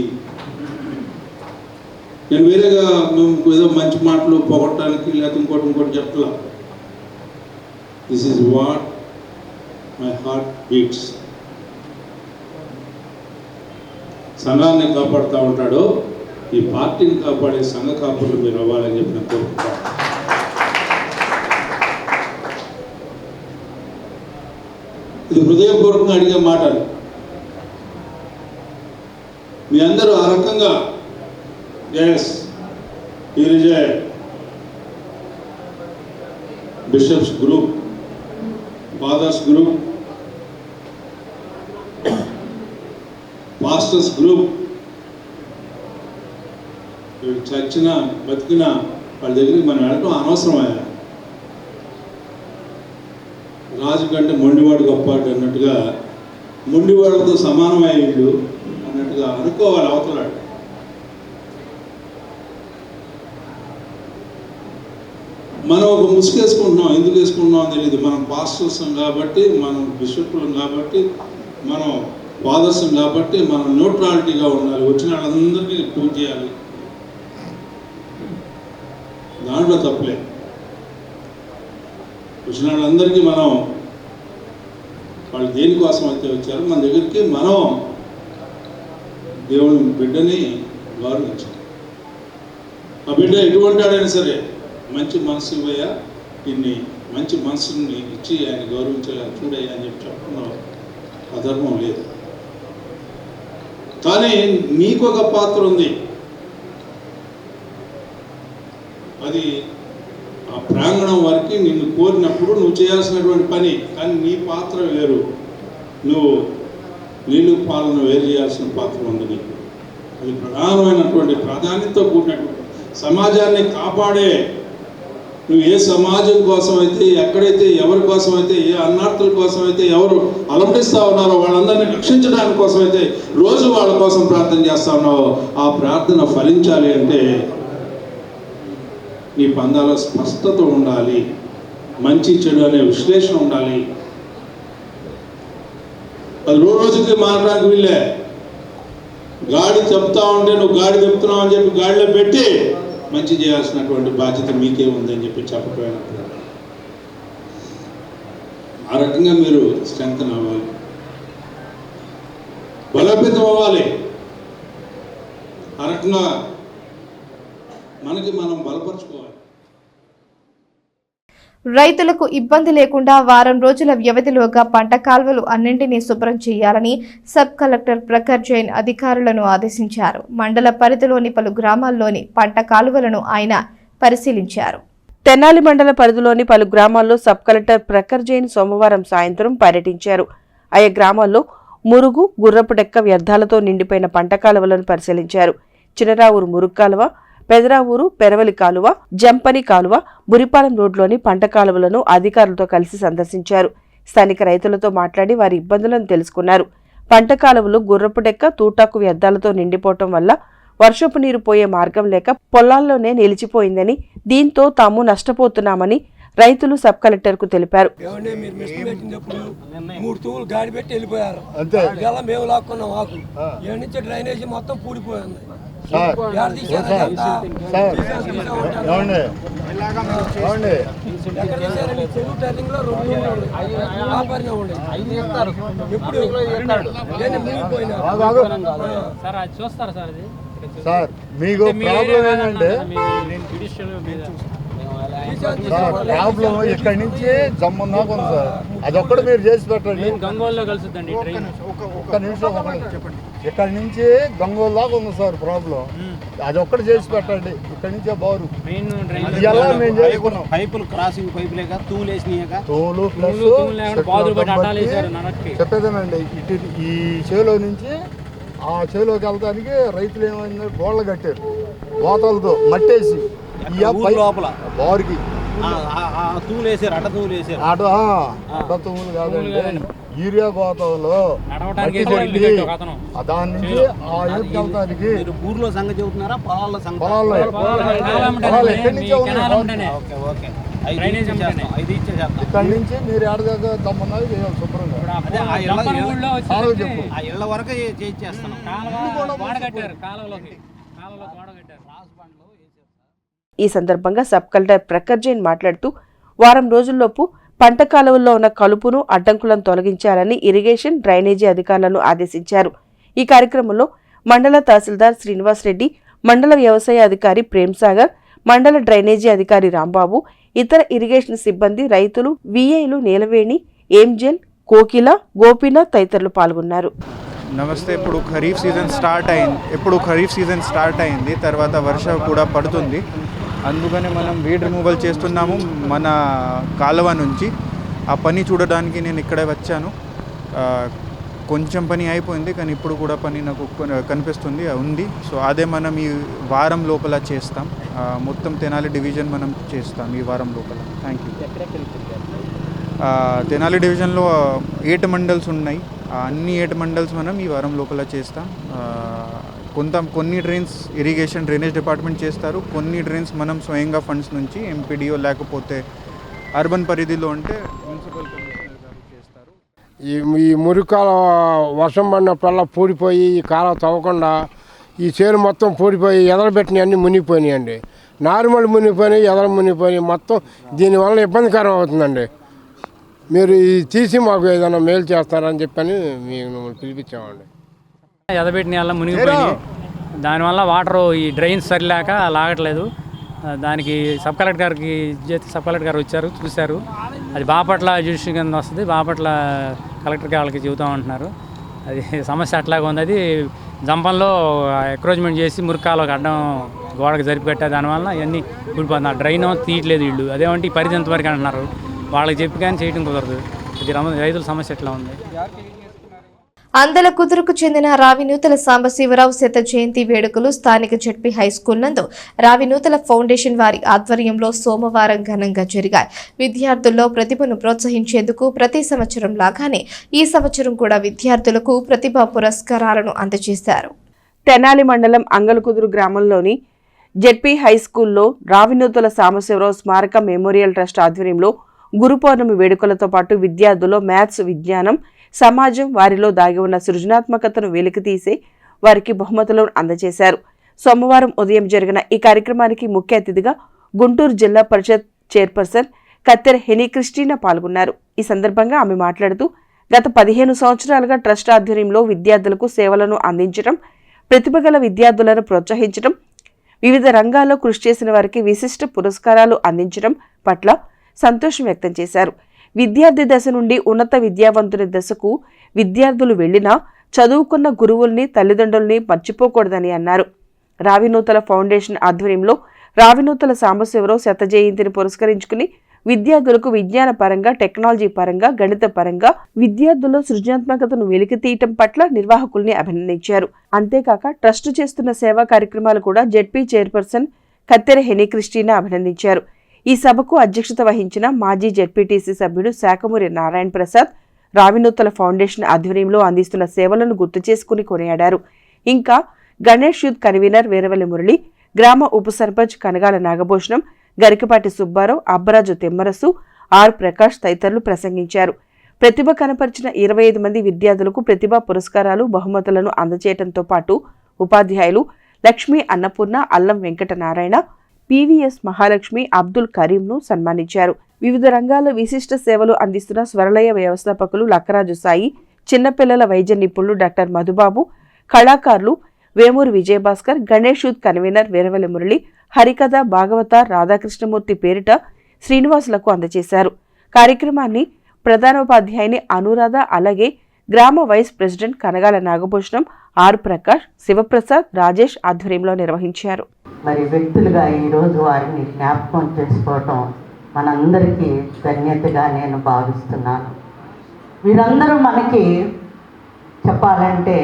నేను వేరేగా మేము ఏదో మంచి మాటలు పొగట్టడానికి లేకపోతే ఇంకోటి చెప్తలా. This is what my heart beats. సంఘాన్ని కాపాడుతూ ఉంటాడు, ఈ పార్టీని కాపాడే సంఘ కాపులు మీరు అవ్వాలని చెప్పి నేను కోరుకుంటాను. ఇది హృదయపూర్వకంగా అడిగే మాటలు. మీ అందరూ ఆ రకంగా yes here is a bishops group, fathers group, pastors group, చచ్చిన బతికిన వాళ్ళ దగ్గరికి మనం వెళ్ళటం అనవసరమయ్యా. రాజు కంటే మొండివాడు గొప్పవాడు అన్నట్టుగా, మొండివాడితో సమానమయ్యే వీళ్ళు అన్నట్టుగా అనుకోవాలి అవతలాడు. మనం ఒక ముసుగేసుకుంటున్నాం, ఎందుకు వేసుకుంటున్నాం అని తెలియదు. మనం పాస్టర్స్ కాబట్టి, మనం బిషప్లు కాబట్టి, మనం ఫాదర్స్ కాబట్టి మనం న్యూట్రాలిటీగా ఉండాలి. వచ్చిన వాళ్ళందరినీ పూజ చేయాలి, దాంట్లో తప్పలే. వచ్చిన వాళ్ళందరికీ మనం వాళ్ళు దేనికోసం అయితే వచ్చారో మన దగ్గరికి మనం దేవుని బిడ్డని గౌరవించాలి. ఆ బిడ్డ ఎటువంటి వాడైనా సరే మంచి మనసు ఇవ్వయా, ఇన్ని మంచి మనసుని ఇచ్చి ఆయన గౌరవించేలా చూడయ్యా అని చెప్పి చెప్పడం అధర్మం లేదు. కానీ నీకు ఒక పాత్ర ఉంది, అది ఆ ప్రాంగణం వరకు నిన్ను కోరినప్పుడు నువ్వు చేయాల్సినటువంటి పని. కానీ నీ పాత్ర వేరు, నువ్వు నీళ్ళు పాలన వేరు చేయాల్సిన పాత్ర ఉంది నీకు. అది ప్రధానమైనటువంటి ప్రాధాన్యతతో కూడినటువంటి సమాజాన్ని కాపాడే, నువ్వు ఏ సమాజం కోసం అయితే, ఎక్కడైతే ఎవరి కోసం అయితే, ఏ అన్నార్థుల కోసం అయితే ఎవరు అలంకరిస్తూ ఉన్నారో వాళ్ళందరినీ రక్షించడానికి కోసం అయితే రోజు వాళ్ళ కోసం ప్రార్థన చేస్తూ ఉన్నావో ఆ ప్రార్థన ఫలించాలి అంటే నీ పందాలో స్పష్టత ఉండాలి, మంచి చెడు అనే విశ్లేషణ ఉండాలి. అది రోజుకి మారడానికి వీళ్ళే. గాడి చెప్తా ఉంటే నువ్వు గాడి చెప్తున్నావు అని చెప్పి గాడిలో పెట్టి మంచి చేయాల్సినటువంటి బాధ్యత మీకే ఉందని చెప్పి చెప్పకపోయినప్పుడు ఆ రకంగా మీరు స్ట్రెంగ్త్ అవ్వాలి. బలోపేతం అవ్వాలి. ఆ రకంగా మనకి మనం బలపరుచుకోవాలి. రైతులకు ఇబ్బంది లేకుండా వారం రోజుల వ్యవధిలోగా పంట కాల్వలు అన్నింటినీ శుభ్రం చేయాలని సబ్ కలెక్టర్ ప్రఖర్ జైన్ అధికారులను ఆదేశించారు. మండల పరిధిలోని పలు గ్రామాల్లోని పంట కాలువలను ఆయన పరిశీలించారు. తెనాలి మండల పరిధిలోని పలు గ్రామాల్లో సబ్ కలెక్టర్ ప్రఖర్ జైన్ సోమవారం సాయంత్రం పర్యటించారు. ఆయా గ్రామాల్లో మురుగు, గుర్రపుడెక్క వ్యర్థాలతో నిండిపోయిన పంట కాలువలను పరిశీలించారు. చినరావూరు మురుగు కాలువ, పెదరావూరు పెరవలి కాలువ, జంపని కాలువ, బురిపాలెం రోడ్లోని పంట కాలువలను అధికారులతో కలిసి సందర్శించారు. స్థానిక రైతులతో మాట్లాడి వారి ఇబ్బందులను తెలుసుకున్నారు. పంట కాలువలు గుర్రపుడెక్క, తూటాకు వ్యర్థాలతో నిండిపోవటం వల్ల వర్షపు నీరు పోయే మార్గం లేక పొలాల్లోనే నిలిచిపోయిందని, దీంతో తాము నష్టపోతున్నామని రైతులు సబ్ కలెక్టర్ కు తెలిపారు. సార్ మీకు ప్రాబ్లం ఏంటంటే ప్రాబ్లం ఇక్కడి నుంచి జమ్మన్ దాకా ఉంది సార్. అదొక్కటి మీరు చేసి పెట్టండి. ఒక్క నిమిషం చెప్పండి. ఇక్కడి నుంచి గంగోల్ దాకా ఉంది సార్ ప్రాబ్లం. అదొక్కటి చేసి పెట్టండి. ఇక్కడి నుంచే బారు ఎలా మేము చేసుకున్నాం. పైపులు క్రాసింగ్ పైపులేక తూలు ప్లస్ చెప్పేదేనండి. ఇటు ఈ చేలో నుంచి ఆ చేలోకి వెళ్తానికి రైతులు ఏమైంది గోళ్ళ కట్టారు గోతలతో మట్టేసి లోపల బారుకి అట తూములు కాదండి, యూరియా గోతంలో దాని నుంచి ఆ యూరికి వెళ్తానికి ఊర్లో సంగతి చెబుతున్నారా పొలాల్లో ఎక్కడి నుంచి ఇక్కడ నుంచి మీరు ఏడాదిగా దమ్మన్నారు చేయాలి శుభ్రంగా. ఇళ్ల వరకు ఈ సందర్భంగా సబ్ కలెక్టర్ ప్రఖర్ జైన్ మాట్లాడుతూ వారం రోజుల్లోపు పంట కాలువల్లో ఉన్న కలుపును, అడ్డంకులను తొలగించాలని ఇరిగేషన్, డ్రైనేజీ అధికారులను ఆదేశించారు. ఈ కార్యక్రమంలో మండల తహసీల్దార్ శ్రీనివాస్ రెడ్డి, మండల వ్యవసాయ అధికారి ప్రేమ్సాగర్, మండల డ్రైనేజీ అధికారి రాంబాబు, ఇతర ఇరిగేషన్ సిబ్బంది, రైతులు, విఐలు నీలవేణి, ఏంజెల్, కోకిల, గోపీనాథ్ తదితరులు పాల్గొన్నారు. నమస్తే. ఇప్పుడు ఖరీఫ్ సీజన్ స్టార్ట్ అయింది. తర్వాత వర్షం కూడా పడుతుంది. అందుకనే మనం వీడ్ రిమూవల్ చేస్తున్నాము మన కాలువ నుంచి. ఆ పని చూడడానికి నేను ఇక్కడే వచ్చాను. కొంచెం పని అయిపోయింది, కానీ ఇప్పుడు కూడా పని నాకు కనిపిస్తుంది ఉంది. సో అదే మనం ఈ వారం లోపల చేస్తాం. మొత్తం తెనాలి డివిజన్ మనం చేస్తాం ఈ వారం లోపల. Thank you. తెనాలి డివిజన్లో 8 మండల్స్ ఉన్నాయి. అన్ని 8 మండల్స్ మనం ఈ వారం లోపల చేస్తాం. కొన్ని డ్రైన్స్ ఇరిగేషన్ డ్రైనేజ్ డిపార్ట్మెంట్ చేస్తారు, కొన్ని డ్రైన్స్ మనం స్వయంగా ఫండ్స్ నుంచి ఎంపీడీఓ లేకపోతే అర్బన్ పరిధిలో ఉంటే మున్సిపల్ కమిషనర్ గారు చేస్తారు. ఈ మురికాల వర్షం పడినప్పుడల్లా పూడిపోయి ఈ కాలం తవ్వకుండా ఈ చేను మొత్తం పూడిపోయి ఎదరబెట్టినవి అన్నీ మునిగిపోయినాయండి. నార్మల్ మునిగిపోయినాయి, ఎదర మునిగిపోయినాయి. మొత్తం దీనివల్ల ఇబ్బందికరం అవుతుందండి. మీరు ఇది తీసి మాకు ఏదైనా మేలు చేస్తారని చెప్పని మేము పిలిపించామండి. ఎదబెట్టిన వల్ల మునిగిపోయింది. దానివల్ల వాటర్ ఈ డ్రైన్స్ సరిలేక లాగట్లేదు. దానికి సబ్ కలెక్టర్ గారు వచ్చారు, చూశారు. అది బాపట్ల జ్యుడిషియల్ కింద వస్తుంది. బాపట్ల కలెక్టర్కి వాళ్ళకి చెబుతామంటున్నారు. అది సమస్య అట్లాగే ఉంది. అది జంపంలో ఎంక్రోచ్మెంట్ చేసి మురికాలకు అడ్డం గోడకు జరిపిపెట్టా. దానివల్ల ఇవన్నీ కూడిపోతుంది. ఆ డ్రైన్ తీయట్లేదు వీళ్ళు. అదేమంటే ఈ పరిధి ఎంతవరకు అంటున్నారు. వాళ్ళకి చెప్పి కానీ చేయడం కుదరదు. ఇది రైతుల సమస్య ఎట్లా ఉంది. అందలకుదురుకు చెందిన రావినూతల సాంబశివరావు శత జయంతి వేడుకలు స్థానిక జెడ్పీ హైస్కూల్ నందు రావినూతల ఫౌండేషన్ వారి ఆధ్వర్యంలో సోమవారం ఘనంగా జరిగాయి. విద్యార్థుల్లో ప్రతిభను ప్రోత్సహించేందుకు ప్రతి సంవత్సరం లాగానే ఈ సంవత్సరం కూడా విద్యార్థులకు ప్రతిభా పురస్కారాలను అందజేశారు. తెనాలి మండలం అంగలకుదురు గ్రామంలోని జెడ్పీ హైస్కూల్లో రావినూతల సాంబశివరావు స్మారక మెమోరియల్ ట్రస్ట్ ఆధ్వర్యంలో గురు పౌర్ణమి వేడుకలతో పాటు విద్యార్థుల్లో మ్యాథ్స్, విజ్ఞానం, సమాజం, వారిలో దాగి ఉన్న సృజనాత్మకతను వెలికితీసే వారికి బహుమతులను అందజేశారు. సోమవారం ఉదయం జరిగిన ఈ కార్యక్రమానికి ముఖ్య అతిథిగా గుంటూరు జిల్లా పరిషత్ చైర్పర్సన్ కత్తెర హెనీ క్రిస్టినా పాల్గొన్నారు. ఈ సందర్భంగా ఆమె మాట్లాడుతూ గత 15 సంవత్సరాలుగా ట్రస్ట్ ఆధ్వర్యంలో విద్యార్థులకు సేవలను అందించడం, ప్రతిభగల విద్యార్థులను ప్రోత్సహించడం, వివిధ రంగాల్లో కృషి చేసిన వారికి విశిష్ట పురస్కారాలు అందించడం పట్ల సంతోషం వ్యక్తం చేశారు. విద్యార్థి దశ నుండి ఉన్నత విద్యావంతుని దశకు విద్యార్థులు వెళ్లినా చదువుకున్న గురువుల్ని, తల్లిదండ్రుల్ని మర్చిపోకూడదని అన్నారు. రావినూతల ఫౌండేషన్ ఆధ్వర్యంలో రావినూతల సాంబశివరావు శత జయంతిని పురస్కరించుకుని విద్యార్థులకు విజ్ఞాన పరంగా, టెక్నాలజీ పరంగా, గణిత పరంగా విద్యార్థుల్లో సృజనాత్మకతను వెలికితీయటం పట్ల నిర్వాహకుల్ని అభినందించారు. అంతేకాక ట్రస్ట్ చేస్తున్న సేవా కార్యక్రమాలు కూడా జెడ్పీ చైర్పర్సన్ కత్తెర హెనీ క్రిస్టినా అభినందించారు. ఈ సభకు అధ్యక్షత వహించిన మాజీ జెడ్పీటీసీ సభ్యుడు శాఖమూరి నారాయణ ప్రసాద్ రావినూతల ఫౌండేషన్ ఆధ్వర్యంలో అందిస్తున్న సేవలను గుర్తు చేసుకుని కొనియాడారు. ఇంకా గణేష్ యూత్ కన్వీనర్ వీరవల్లి మురళి, గ్రామ ఉప సర్పంచ్ కనగాల నాగభూషణం, గరికపాటి సుబ్బారావు, అబ్బరాజు తిమ్మరసు, ఆర్ ప్రకాష్ తదితరులు ప్రసంగించారు. ప్రతిభ కనపరిచిన 25 మంది విద్యార్థులకు ప్రతిభా పురస్కారాలు, బహుమతులను అందజేయడంతో పాటు ఉపాధ్యాయులు లక్ష్మీ అన్నపూర్ణ, అల్లం వెంకటనారాయణ, పివిఎస్ మహాలక్ష్మి, అబ్దుల్ కరీంను సన్మానించారు. వివిధ రంగాల్లో విశిష్ట సేవలు అందిస్తున్న స్వరలయ వ్యవస్థాపకులు లక్కరాజు సాయి, చిన్నపిల్లల వైద్య నిపుణులు డాక్టర్ మధుబాబు, కళాకారులు వేమూరి విజయభాస్కర్, గణేష్ యూత్ కన్వీనర్ వీరవల్లి మురళి హరికథ, భాగవత, రాధాకృష్ణమూర్తి పేరిట శ్రీనివాసులకు అందజేశారు. కార్యక్రమాన్ని ప్రధానోపాధ్యాయుని అనురాధ, అలాగే గ్రామ vice president Kanagala Nagabhushanam, R Prakash, Sivaprasad, Rajesh ఆధ్వర్యంలో నిర్వహించారు. మరి వ్యక్తులుగా ఈరోజు వారిని జ్ఞాపకం చేసుకోవటం మనందరికీ ధన్యతగా నేను భావిస్తున్నాను. వీరందరూ మనకి చెప్పాలంటే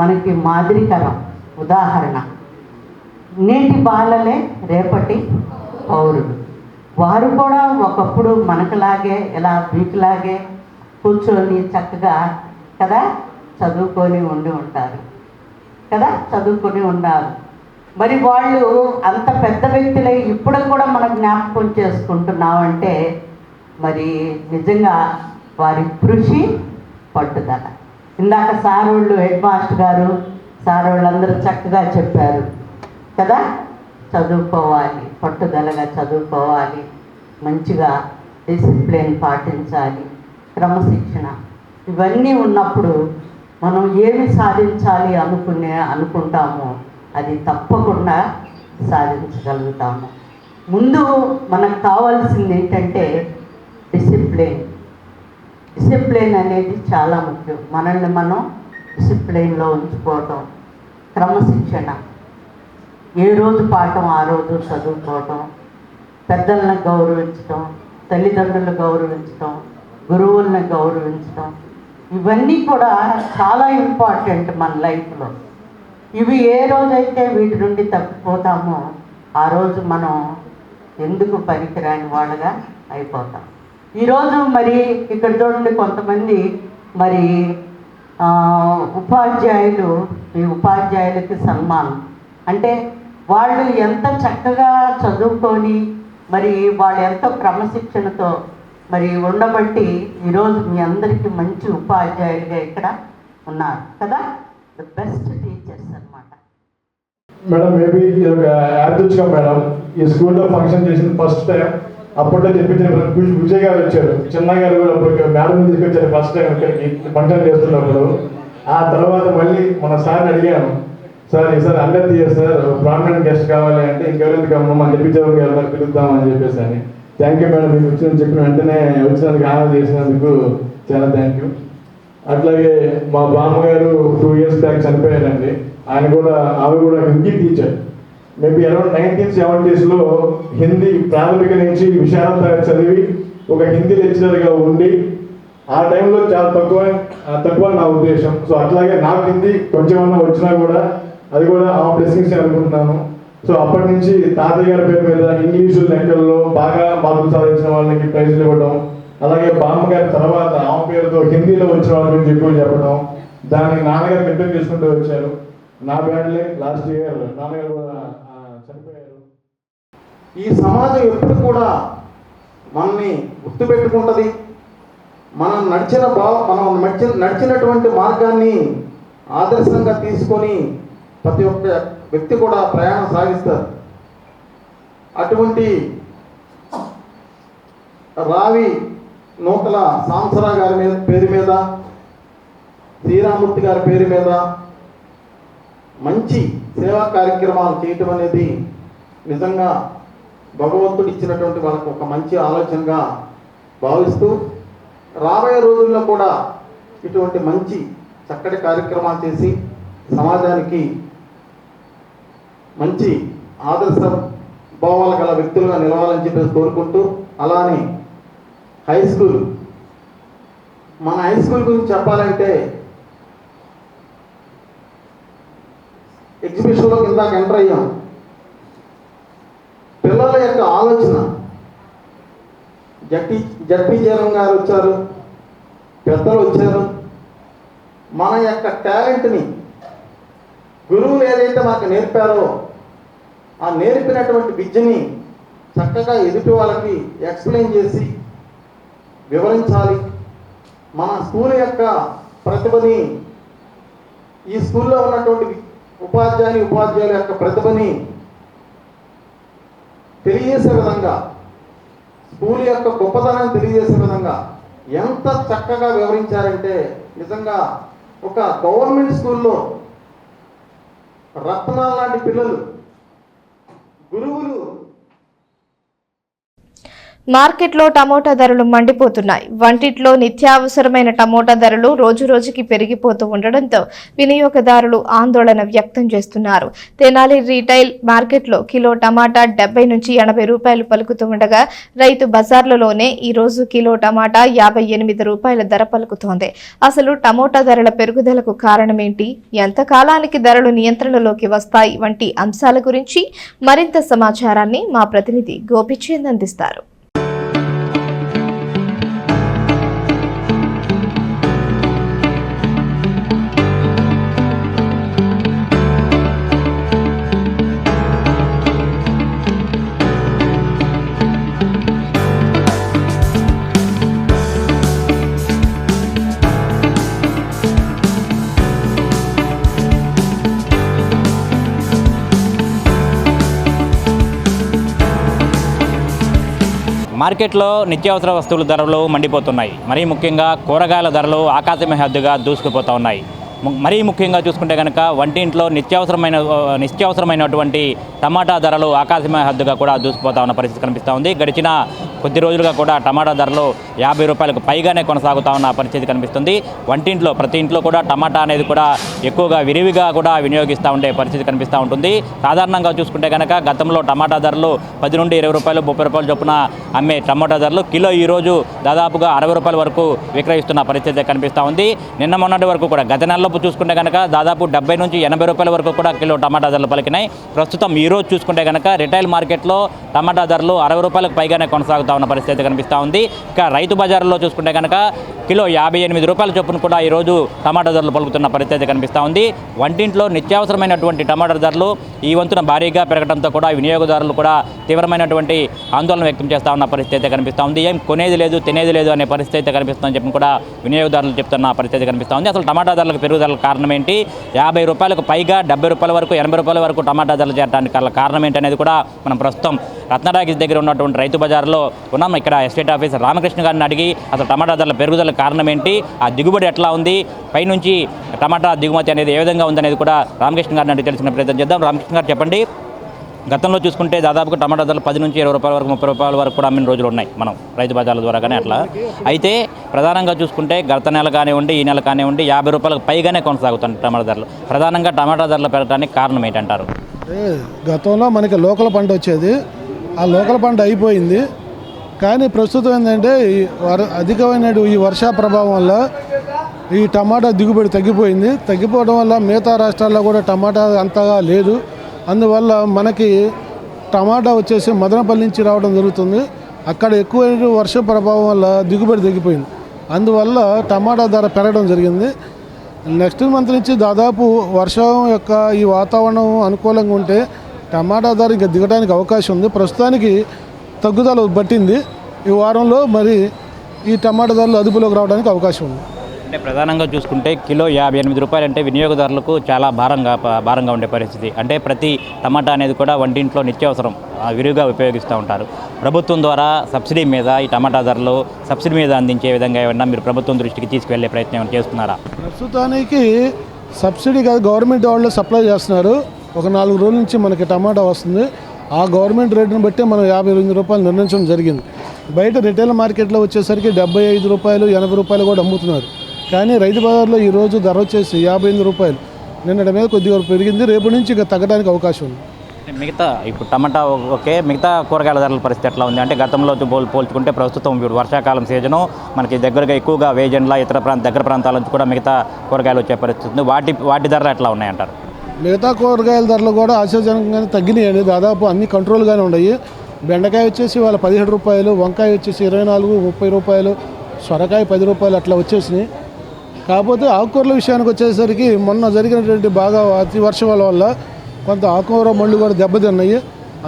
మనకి మాదిరికరం, ఉదాహరణ. నేటి బాలలే రేపటి పౌరులు. వారు కూడా ఒకప్పుడు మనకులాగే ఇలా వీటిలాగే కూర్చొని చక్కగా కదా చదువుకొని ఉండి ఉంటారు కదా, చదువుకొని ఉన్నారు. మరి వాళ్ళు అంత పెద్ద వ్యక్తులై ఇప్పుడు కూడా మనం జ్ఞాపకం చేసుకుంటున్నామంటే మరి నిజంగా వారి కృషి, పట్టుదల. ఇందాక సార్ వాళ్ళు, హెడ్ మాస్టర్ గారు, సార్ వాళ్ళందరూ చక్కగా చెప్పారు కదా, చదువుకోవాలి, పట్టుదలగా చదువుకోవాలి, మంచిగా డిసిప్లిన్ పాటించాలి, క్రమశిక్షణ, ఇవన్నీ ఉన్నప్పుడు మనం ఏమి సాధించాలి అనుకుంటామో అది తప్పకుండా సాధించగలుగుతాము. ముందు మనకు కావాల్సింది ఏంటంటే డిసిప్లిన్. డిసిప్లిన్ అనేది చాలా ముఖ్యం. మనల్ని మనం డిసిప్లిన్లో ఉంచుకోవటం, క్రమశిక్షణ, ఏ రోజు పాఠం ఆ రోజు చదువుకోవటం, పెద్దలను గౌరవించటం, తల్లిదండ్రులను గౌరవించటం, గురువులను గౌరవించటం, ఇవన్నీ కూడా చాలా ఇంపార్టెంట్ మన లైఫ్లో. ఇవి ఏ రోజైతే వీటి నుండి తప్పిపోతామో ఆ రోజు మనం ఎందుకు పనికిరాని వాళ్ళగా అయిపోతాం. ఈరోజు మరి ఇక్కడ చూడండి, కొంతమంది మరి ఉపాధ్యాయులు, ఈ ఉపాధ్యాయులకి సన్మానం అంటే వాళ్ళు ఎంత చక్కగా చదువుకొని మరి వాళ్ళు ఎంతో క్రమశిక్షణతో మరి ఉండబట్టి ఈరోజు మీ అందరికీ మంచి ఉపాధ్యాయులుగా ఇక్కడ ఉన్నారు కదా, ద బెస్ట్ టీచర్స్ అన్నమాట. మేడం, మేబీ యాదృచ్ఛికం మేడం, ఈ స్కూల్లో ఫంక్షన్ చేసిన ఫస్ట్ టైం అప్పట్లో చెప్పించిన విజయ్ గారు వచ్చారు, చిన్న గారు కూడా అప్పుడు మేడం తీసుకొచ్చారు ఫస్ట్ టైం ఇక్కడికి ఫంక్షన్ చేస్తున్నప్పుడు. ఆ తర్వాత మళ్ళీ మన సార్ని అడిగాను, సార్ ఈసారి అందరు తీయారు సార్, ప్రామినెంట్ గెస్ట్ కావాలి అంటే ఇంకెవరికి అమ్మ చెప్పించేవారికి ఎవరికి పిలుద్దామని చెప్పేసి అని. థ్యాంక్ యూ మేడం, మీకు వచ్చిన చెప్పిన వెంటనే వచ్చినందుకు ఆనందం చేసినందుకు చాలా థ్యాంక్ యూ. అట్లాగే మా బామ్మగారు 2 years బ్యాక్ చనిపోయారండి. ఆమె కూడా Hindi teacher. Maybe around 1970s Hindi ప్రాథమిక నుంచి విశారద చదివి ఒక హిందీ లెక్చరర్గా ఉండి ఆ టైంలో చాలా తక్కువ నా ఉద్దేశం. సో అట్లాగే నాకు హిందీ కొంచెమన్నా వచ్చినా కూడా అది కూడా ఆ బ్లెస్సింగ్స్ అనుకుంటున్నాను. సో అప్పటి నుంచి తాతయ్య గారి పేరు మీద ఇంగ్లీషు లెక్కల్లో బాగా మార్కులు సాధించిన వాళ్ళకి ప్రైజ్లు ఇవ్వడం, అలాగే బామ్మగారి తర్వాత ఆమె పేరుతో హిందీలో వచ్చిన వాళ్ళ గురించి ఎక్కువ చెప్పడం, దాన్ని నాన్నగారు మెయింటైన్ చేసుకుంటూ వచ్చారు. నా బ్యాడ్లే లాస్ట్ ఇయర్ నాన్నగారు కూడా చనిపోయారు. ఈ సమాజం ఎప్పుడు కూడా మనల్ని గుర్తుపెట్టుకుంటుంది. మనం నడిచినటువంటి మార్గాన్ని ఆదర్శంగా తీసుకొని ప్రతి ఒక్క వ్యక్తి కూడా ప్రయాణం సాగిస్తారు. అటువంటి రావి నూకల సాంసరా గారి పేరు మీద, శ్రీరామూర్తి గారి పేరు మీద మంచి సేవా కార్యక్రమాలు చేయటం అనేది నిజంగా భగవంతుడు ఇచ్చినటువంటి వాళ్ళకు ఒక మంచి ఆలోచనగా భావిస్తూ రాబోయే రోజుల్లో కూడా ఇటువంటి మంచి చక్కటి కార్యక్రమాలు చేసి సమాజానికి మంచి ఆదర్శ భావాలు గల వ్యక్తులుగా నిలవాలని చెప్పేసి కోరుకుంటూ, అలానే హై స్కూల్, మన హై స్కూల్ గురించి చెప్పాలంటే ఎగ్జిబిషన్లోకి ఇందాక ఎంటర్ అయ్యాం. పిల్లల యొక్క ఆలోచన, జడ్పీ చైర్మన్ గారు వచ్చారు, పెద్దలు వచ్చారు. మన యొక్క టాలెంట్ని గురువులు ఏదైతే మాకు నేర్పారో ఆ నేర్పినటువంటి విద్యని చక్కగా ఎదుటి వాళ్ళకి ఎక్స్ప్లెయిన్ చేసి వివరించాలి. మన స్కూల్ యొక్క ప్రతిభని, ఈ స్కూల్లో ఉన్నటువంటి ఉపాధ్యాయుల యొక్క ప్రతిభని తెలియజేసే విధంగా, స్కూల్ యొక్క గొప్పతనాన్ని తెలియజేసే విధంగా ఎంత చక్కగా వివరించారంటే నిజంగా ఒక గవర్నమెంట్ స్కూల్లో రత్నాల లాంటి పిల్లలు, గురువులు. మార్కెట్లో టమోటా ధరలు మండిపోతున్నాయి. వంటింట్లో నిత్యావసరమైన టమోటా ధరలు రోజురోజుకి పెరిగిపోతూ ఉండడంతో వినియోగదారులు ఆందోళన వ్యక్తం చేస్తున్నారు. తెనాలి రీటైల్ మార్కెట్లో కిలో టమాటా 70 నుంచి 80 రూపాయలు పలుకుతూ ఉండగా రైతు బజార్లలోనే ఈ రోజు కిలో టమాటా 58 రూపాయల ధర పలుకుతోంది. అసలు టమోటా ధరల పెరుగుదలకు కారణమేంటి, ఎంతకాలానికి ధరలు నియంత్రణలోకి వస్తాయి వంటి అంశాల గురించి మరింత సమాచారాన్ని మా ప్రతినిధి గోపిచంద్ అందిస్తారు. మార్కెట్లో నిత్యావసర వస్తువుల ధరలు మండిపోతున్నాయి. మరీ ముఖ్యంగా కూరగాయల ధరలు ఆకాశమే హద్దుగా దూసుకుపోతూ ఉన్నాయి. మరీ ముఖ్యంగా చూసుకుంటే కనుక వంటింట్లో నిత్యావసరమైనటువంటి టమాటా ధరలు ఆకాశమే హద్దుగా కూడా దూసుకుపోతా ఉన్న పరిస్థితి కనిపిస్తూ ఉంది. గడిచిన కొద్ది రోజులుగా కూడా టమాటా ధరలు 50 రూపాయలకు పైగానే కొనసాగుతూ ఉన్న పరిస్థితి కనిపిస్తుంది. వంటింట్లో ప్రతి ఇంట్లో కూడా టమాటా అనేది కూడా ఎక్కువగా విరివిగా కూడా వినియోగిస్తూ ఉండే పరిస్థితి కనిపిస్తూ ఉంటుంది. సాధారణంగా చూసుకుంటే కనుక గతంలో టమాటా ధరలు 10 నుండి 20 రూపాయలు 30 రూపాయలు చొప్పున అమ్మే టమాటా ధరలు కిలో ఈరోజు దాదాపుగా 60 రూపాయల వరకు విక్రయిస్తున్న పరిస్థితి కనిపిస్తూ ఉంది. నిన్న మొన్నటి వరకు కూడా గత నెలలో చూసుకుంటే కనుక దాదాపు 70 నుంచి 80 రూపాయల వరకు కూడా కిలో టమాటా ధరలు పలికినాయి. ప్రస్తుతం ఈరోజు చూసుకుంటే కనుక రిటైల్ మార్కెట్లో టమాటా ధరలు 60 రూపాయలకు పైగానే కొనసాగుతూ ఉన్న పరిస్థితి కనిపిస్తూ ఉంది. ఇక రైతు బజార్లో చూసుకుంటే కనుక కిలో 58 రూపాయల చొప్పున కూడా ఈరోజు టమాటా ధరలు పలుకుతున్న పరిస్థితి కనిపిస్తూ ఉంది. వంటింట్లో నిత్యావసరమైనటువంటి టమాటా ధరలు ఈ వంతున భారీగా పెరగడంతో కూడా వినియోగదారులు కూడా తీవ్రమైనటువంటి ఆందోళన వ్యక్తం చేస్తూ ఉన్న పరిస్థితి కనిపిస్తూ ఉంది. ఏం కొనేది లేదు తినేది లేదు అనే పరిస్థితి కనిపిస్తుందని చెప్పి కూడా వినియోగదారులు చెప్తున్న పరిస్థితి కనిపిస్తూ ఉంది. అసలు టమాటా ధరలకు పెరుగుదల కారణం ఏంటి, 50 రూపాయలకు పైగా 70 రూపాయల వరకు 80 రూపాయల వరకు టమాటా ధరలు చేరడానికి కారణం ఏంటి అనేది కూడా మనం ప్రస్తుతం రత్నడాగిస్ దగ్గర ఉన్నటువంటి రైతు బజార్లో ఉన్నాం. ఇక్కడ ఎస్టేట్ ఆఫీసర్ రామకృష్ణ గారిని అడిగి అసలు టమాటా ధరల పెరుగుదల కారణం ఏంటి, ఆ దిగుబడి ఎట్లా ఉంది, పైనుంచి టమాటా దిగుమతి అనేది ఏ విధంగా ఉందనేది కూడా రామకృష్ణ గారిని అడిగి తెలిసిన ప్రయత్నం చేద్దాం. రామకృష్ణ గారు చెప్పండి, గతంలో చూసుకుంటే దాదాపుగా టమాటా ధరలు 10 నుంచి 20 రూపాయల వరకు 30 రూపాయల వరకు కూడా అమ్మిన రోజులు ఉన్నాయి మనం రైతు బజార్ల ద్వారా కానీ అట్లా. అయితే ప్రధానంగా చూసుకుంటే గత నెల కానివ్వండి ఈ నెల కానివ్వండి 50 రూపాయలకు పైగానే కొనసాగుతుంది టమాటా ధరలు. ప్రధానంగా టమాటా ధరలు పెరగడానికి కారణం ఏంటంటారు? గతంలో మనకి లోకల్ పంట వచ్చేది, ఆ లోకల్ పంట అయిపోయింది. కానీ ప్రస్తుతం ఏంటంటే అధికమైన ఈ వర్షా ప్రభావం వల్ల ఈ టమాటా దిగుబడి తగ్గిపోవడం వల్ల మిగతా రాష్ట్రాల్లో కూడా టమాటా అంతగా లేదు. అందువల్ల మనకి టమాటా వచ్చేసి మదనపల్లి నుంచి రావడం జరుగుతుంది. అక్కడ ఎక్కువ వర్ష ప్రభావం వల్ల దిగుబడి తగ్గిపోయింది. అందువల్ల టమాటా ధర పెరగడం జరిగింది. నెక్స్ట్ మంత్ నుంచి దాదాపు వర్షం యొక్క ఈ వాతావరణం అనుకూలంగా ఉంటే టమాటా ధర ఇంకా దిగడానికి అవకాశం ఉంది. ప్రస్తుతానికి తగ్గుదల పట్టింది. ఈ వారంలో మరి ఈ టమాటా ధరలు అదుపులోకి రావడానికి అవకాశం ఉంది. అంటే ప్రధానంగా చూసుకుంటే కిలో 58 రూపాయలు అంటే వినియోగదారులకు చాలా భారంగా ఉండే పరిస్థితి. అంటే ప్రతి టమాటా అనేది కూడా వంటింట్లో నిత్యావసరం విరివిగా ఉపయోగిస్తూ ఉంటారు. ప్రభుత్వం ద్వారా సబ్సిడీ మీద ఈ టమాటా ధరలు సబ్సిడీ మీద అందించే విధంగా ఏమన్నా మీరు ప్రభుత్వం దృష్టికి తీసుకువెళ్ళే ప్రయత్నం ఏమైనా చేస్తున్నారా? ప్రస్తుతానికి సబ్సిడీ కాదు, గవర్నమెంట్ వాళ్ళు సప్లై చేస్తున్నారు. ఒక 4 రోజుల నుంచి మనకి టమాటా వస్తుంది. ఆ గవర్నమెంట్ రేటును బట్టి మనం 58 రూపాయలు నిర్ణయించడం జరిగింది. బయట రిటైల్ మార్కెట్లో వచ్చేసరికి 75 రూపాయలు 80 రూపాయలు కూడా అమ్ముతున్నారు. కానీ రైతు బజార్లో ఈరోజు ధర వచ్చేసి 58 రూపాయలు. నిన్నటి మీద కొద్దిగా పెరిగింది, రేపు నుంచి ఇక తగ్గడానికి అవకాశం ఉంది. మిగతా ఇప్పుడు టమాటా ఓకే, మిగతా కూరగాయల ధరల పరిస్థితి ఎట్లా ఉంది? అంటే గతంలో పోల్చుకుంటే ప్రస్తుతం ఇప్పుడు వర్షాకాలం సీజను మనకి దగ్గరగా ఎక్కువగా వేజెండ్ల దగ్గర ప్రాంతాల నుంచి కూడా మిగతా కూరగాయలు వచ్చే పరిస్థితి ఉంది. వాటి ధరలు ఎట్లా ఉన్నాయంటారు? మిగతా కూరగాయల ధరలు కూడా ఆశాజనకంగానే తగ్గినాయండి. దాదాపు అన్ని కంట్రోల్గానే ఉన్నాయి. బెండకాయ వచ్చేసి వాళ్ళ 17 రూపాయలు, వంకాయ వచ్చేసి 24, 30 రూపాయలు, సొరకాయ 10 రూపాయలు అట్లా వచ్చేసినాయి. కాకపోతే ఆకుకూరల విషయానికి వచ్చేసరికి మొన్న జరిగినటువంటి బాగా అతి వర్షాల వల్ల కొంత ఆకుకూర మళ్ళు కూడా దెబ్బతిన్నాయి.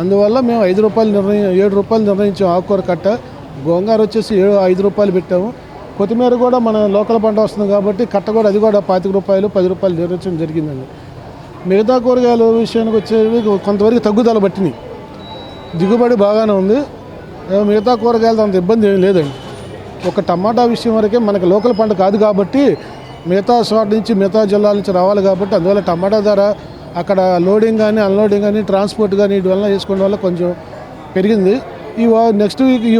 అందువల్ల మేము 7 రూపాయలు నిర్ణయించాం ఆకుకూర కట్ట. గోంగూర వచ్చేసి 5 రూపాయలు పెట్టాము. కొత్తిమీర కూడా మన లోకల్ పంట వస్తుంది కాబట్టి కట్ట కూడా అది కూడా 25 రూపాయలు 10 రూపాయలు నిర్ణయించడం జరిగిందండి. మిగతా కూరగాయల విషయానికి వచ్చేవి కొంతవరకు తగ్గుదల పట్టినాయి. దిగుబడి బాగానే ఉంది. మిగతా కూరగాయలతో అంత ఇబ్బంది ఏం లేదండి. ఒక టమాటా విషయం వరకే మనకి లోకల్ పంట కాదు కాబట్టి మిగతా చోట నుంచి మిగతా జిల్లాల నుంచి రావాలి కాబట్టి అందువల్ల టమాటా ధర అక్కడ లోడింగ్ కానీ అన్లోడింగ్ కానీ ట్రాన్స్పోర్ట్ కానీ వీటి వల్ల వేసుకోవడం వల్ల కొంచెం పెరిగింది. నెక్స్ట్ వీక్ ఈ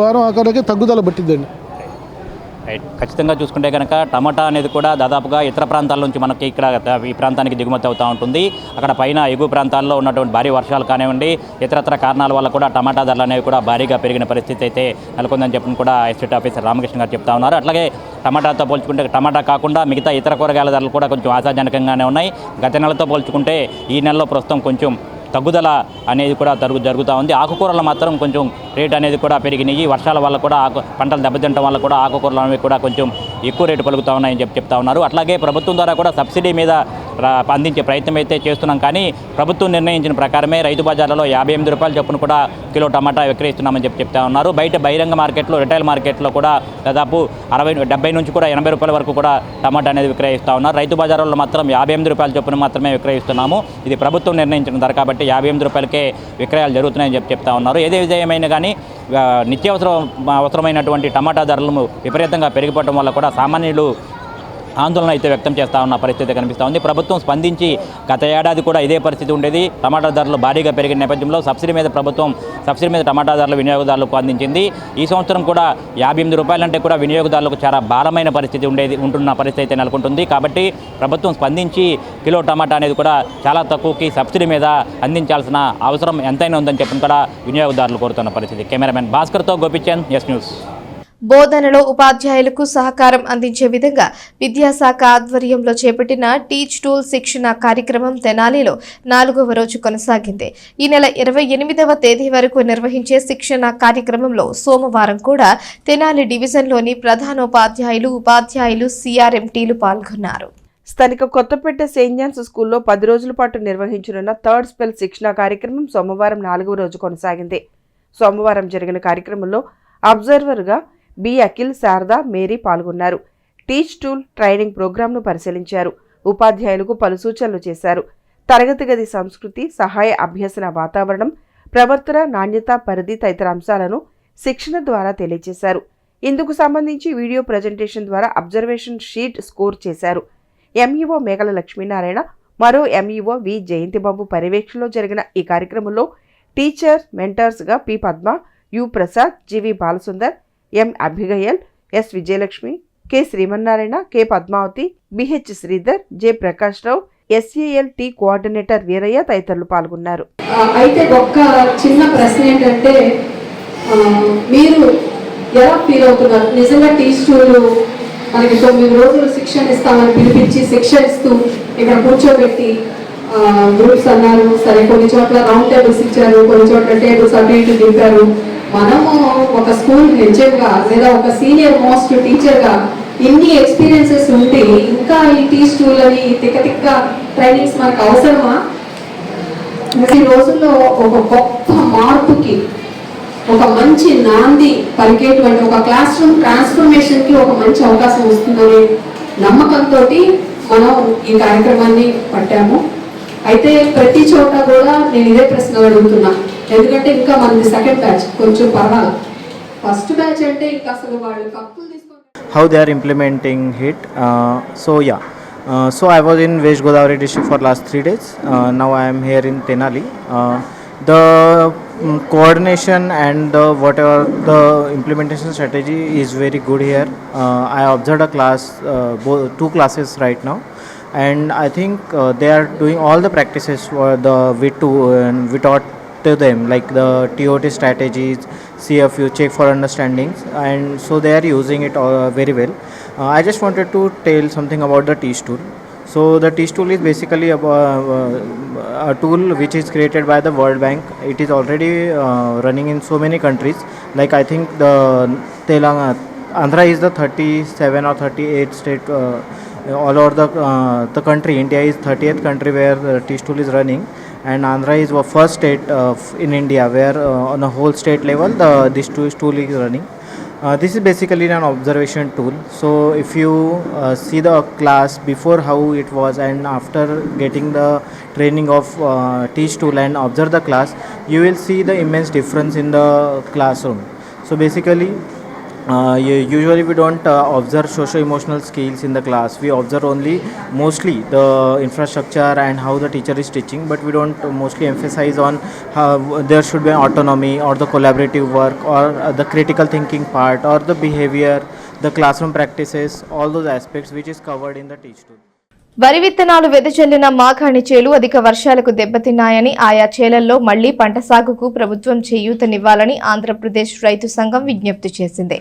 వారం అక్కడికి తగ్గుదల పట్టిందండి. ఖచ్చితంగా చూసుకుంటే కనుక టమాటా అనేది కూడా దాదాపుగా ఇతర ప్రాంతాల నుంచి మనకి ఇక్కడ ఈ ప్రాంతానికి దిగుమతి అవుతూ ఉంటుంది. అక్కడ పైన ఎగువ ప్రాంతాల్లో ఉన్నటువంటి భారీ వర్షాలు కానివ్వండి, ఇతరత్ర కారణాల వల్ల కూడా టమాటా ధరలు అనేవి కూడా భారీగా పెరిగిన పరిస్థితి అయితే నెలకొందని చెప్పి కూడా ఎస్టేట్ ఆఫీసర్ రామకృష్ణ గారు చెప్తా ఉన్నారు. అట్లాగే టమాటాతో పోల్చుకుంటే టమాటా కాకుండా మిగతా ఇతర కూరగాయల ధరలు కూడా కొంచెం ఆశాజనకంగానే ఉన్నాయి. గత నెలతో పోల్చుకుంటే ఈ నెలలో ప్రస్తుతం కొంచెం తగ్గుదల అనేది కూడా జరుగుతూ ఉంది. ఆకుకూరలు మాత్రం కొంచెం రేటు అనేది కూడా పెరిగినాయి. వర్షాల వల్ల కూడా పంటలు దెబ్బతింటం వల్ల కూడా ఆకుకూరలు అనేవి కూడా కొంచెం ఎక్కువ రేటు పలుకుతూ ఉన్నాయని చెప్తా ఉన్నారు. అట్లాగే ప్రభుత్వం ద్వారా కూడా సబ్సిడీ మీద అందించే ప్రయత్నం అయితే చేస్తున్నాం. కానీ ప్రభుత్వం నిర్ణయించిన ప్రకారమే రైతు బజార్లలో 58 రూపాయల చొప్పున కూడా కిలో టమాటా విక్రయిస్తున్నామని చెప్తా ఉన్నారు. బయట బహిరంగ మార్కెట్లో రిటైల్ మార్కెట్లో కూడా దాదాపు 70 నుంచి కూడా 80 రూపాయల వరకు కూడా టమాటా అనేది విక్రయిస్తూ ఉన్నారు. రైతు బజార్లలో మాత్రం 58 రూపాయల చొప్పున మాత్రమే విక్రయిస్తున్నాము. ఇది ప్రభుత్వం నిర్ణయించిన ధర కాబట్టి 58 రూపాయలకే విక్రయాలు జరుగుతున్నాయని చెప్తా ఉన్నారు. ఏదే విధమైన కానీ అవసరమైనటువంటి టమాటా ధరలు విపరీతంగా పెరిగిపోవడం వల్ల కూడా సామాన్యులు ఆందోళన అయితే వ్యక్తం చేస్తూ ఉన్న పరిస్థితి కనిపిస్తూ ఉంది. ప్రభుత్వం స్పందించి గత ఏడాది కూడా ఇదే పరిస్థితి ఉండేది. టమాటా ధరలు భారీగా పెరిగిన నేపథ్యంలో సబ్సిడీ మీద టమాటా ధరలు వినియోగదారులకు అందించింది. ఈ సంవత్సరం కూడా 58 రూపాయలంటే కూడా వినియోగదారులకు చాలా భారమైన పరిస్థితి ఉంటున్న పరిస్థితి అయితే నెలకొంటుంది. కాబట్టి ప్రభుత్వం స్పందించి కిలో టమాటా అనేది కూడా చాలా తక్కువకి సబ్సిడీ మీద అందించాల్సిన అవసరం ఎంతైనా ఉందని చెప్పి కూడా వినియోగదారులు కోరుతున్న పరిస్థితి. కెమెరామెన్ భాస్కర్తో గోపిచంద్, ఎస్ న్యూస్. బోధనలో ఉపాధ్యాయులకు సహకారం అందించే విధంగా విద్యాశాఖ ఆధ్వర్యంలో చేపట్టిన టీచ్ టూల్ శిక్షణ కార్యక్రమం తెనాలిలో 4వ రోజు కొనసాగింది. ఈ నెల 28వ తేదీ వరకు నిర్వహించే శిక్షణ కార్యక్రమంలో సోమవారం కూడా తెనాలి డివిజన్లోని ఉపాధ్యాయులు సిఆర్ఎంటీలు పాల్గొన్నారు. స్థానిక కొత్తపేట సెయింట్ జాన్స్ స్కూల్లో 10 రోజుల పాటు నిర్వహించనున్న థర్డ్ స్పెల్ శిక్షణ కార్యక్రమం సోమవారం 4వ రోజు కొనసాగింది. సోమవారం జరిగిన కార్యక్రమంలో అబ్జర్వర్గా బి అఖిల్, శారద, మేరీ పాల్గొన్నారు. టీచ్ టూల్ ట్రైనింగ్ ప్రోగ్రాంను పరిశీలించారు. ఉపాధ్యాయులకు పలు సూచనలు చేశారు. తరగతి గది సంస్కృతి, సహాయ అభ్యసన వాతావరణం, ప్రవర్తన, నాణ్యత, పరిధి తదితర అంశాలను శిక్షణ ద్వారా తెలియజేశారు. ఇందుకు సంబంధించి వీడియో ప్రజెంటేషన్ ద్వారా అబ్జర్వేషన్ షీట్ స్కోర్ చేశారు. ఎంఈఓ మేఘల లక్ష్మీనారాయణ, మరో ఎంఈఓ వి జయంతిబాబు పర్యవేక్షణలో జరిగిన ఈ కార్యక్రమంలో టీచర్ మెంటర్స్గా P Padma, U Prasad, GV Balasundar, M Abigail, S Vijayalakshmi, K Srimannarayana, K Padmavathi, BH Sridhar, J Prakash Rao, SAL T coordinator Veeraiah తదితరులు పాల్గొన్నారు. అయితే ఒక్క చిన్న ప్రశ్న ఏంటంటే, మీరు ఎలా ఫీల్ అవుతున్నారు? నిజంగా టీచ్ టూల్ మనకి 9 రోజులు శిక్షణ ఇస్తామని పిలిపించి శిక్ష ఇస్తూ ఇక్కడ కూర్చోబెట్టి గ్రూప్స్ అన్నారు. సరే, కొన్ని చోట్ల రౌండ్ టేబుల్స్ ఇచ్చారు, కొన్ని చోట్ల టేబుల్స్ అటు ఇటు దింపారు. మనము ఒక స్కూల్ హెచ్ఎంగా లేదా ఒక సీనియర్ మోస్ట్ టీచర్గా ఇన్ని ఎక్స్పీరియన్సెస్ ఉంటే ఇంకా ఈ టీచ్ టూల్ అని తిక్క ట్రైనింగ్స్ మనకు అవసరమా? ఈ రోజుల్లో ఒక గొప్ప మార్పుకి ఒక మంచి నాంది పలికేటువంటి ఒక క్లాస్ రూమ్ ట్రాన్స్ఫర్మేషన్కి ఒక మంచి అవకాశం వస్తుందనే నమ్మకంతో మనం ఈ కార్యక్రమాన్ని పట్టాము. అయితే ప్రతి చోట కూడా నేను ఇదే ప్రశ్న అడుగుతున్నా, ఎందుకంటే ఇంకా మనది సెకండ్ బ్యాచ్ కొంచెం పర్వాలేదు. ఫస్ట్ బ్యాచ్ అంటే ఇంకా అసలు వాళ్ళు కప్పులు తీసుకొని how they are implementing it. So I was in West Godavari district for last 3 days. Now I am here in Tenali. The coordination and whatever the implementation strategy is very good here. I observed a class, 2 classes right now, and I think they are doing all the practices for the we taught to them, like the TOT strategies, CFU, check for understandings, and so they are using it very well. I just wanted to tell something about the Teach tool. So the Teach tool is basically a tool which is created by the World Bank. It is already running in so many countries. Like I think the Andhra is the 37 or 38 state all over the country. India is 30th country where the Teach tool is running, and Andhra is the first state in India where on a whole state level this tool is running. This is basically an observation tool. So if you see the class before how it was and after getting the training of Teach tool and observe the class, you will see the immense difference in the classroom. So basically usually we don't observe socio-emotional skills in the class. We observe only mostly the infrastructure and how the teacher is teaching, but we don't mostly emphasize on how there should be autonomy or the collaborative work or the critical thinking part or the behavior, the classroom practices, all those aspects which is covered in the Teach tool. వరి విత్తనాలు వెదజల్లిన మాగాణి చేలు అధిక వర్షాలకు దెబ్బతిన్నాయని, ఆయా చేలల్లో మళ్లీ పంట సాగుకు ప్రభుత్వం చేయూతనివ్వాలని ఆంధ్రప్రదేశ్ రైతు సంఘం విజ్ఞప్తి చేసింది.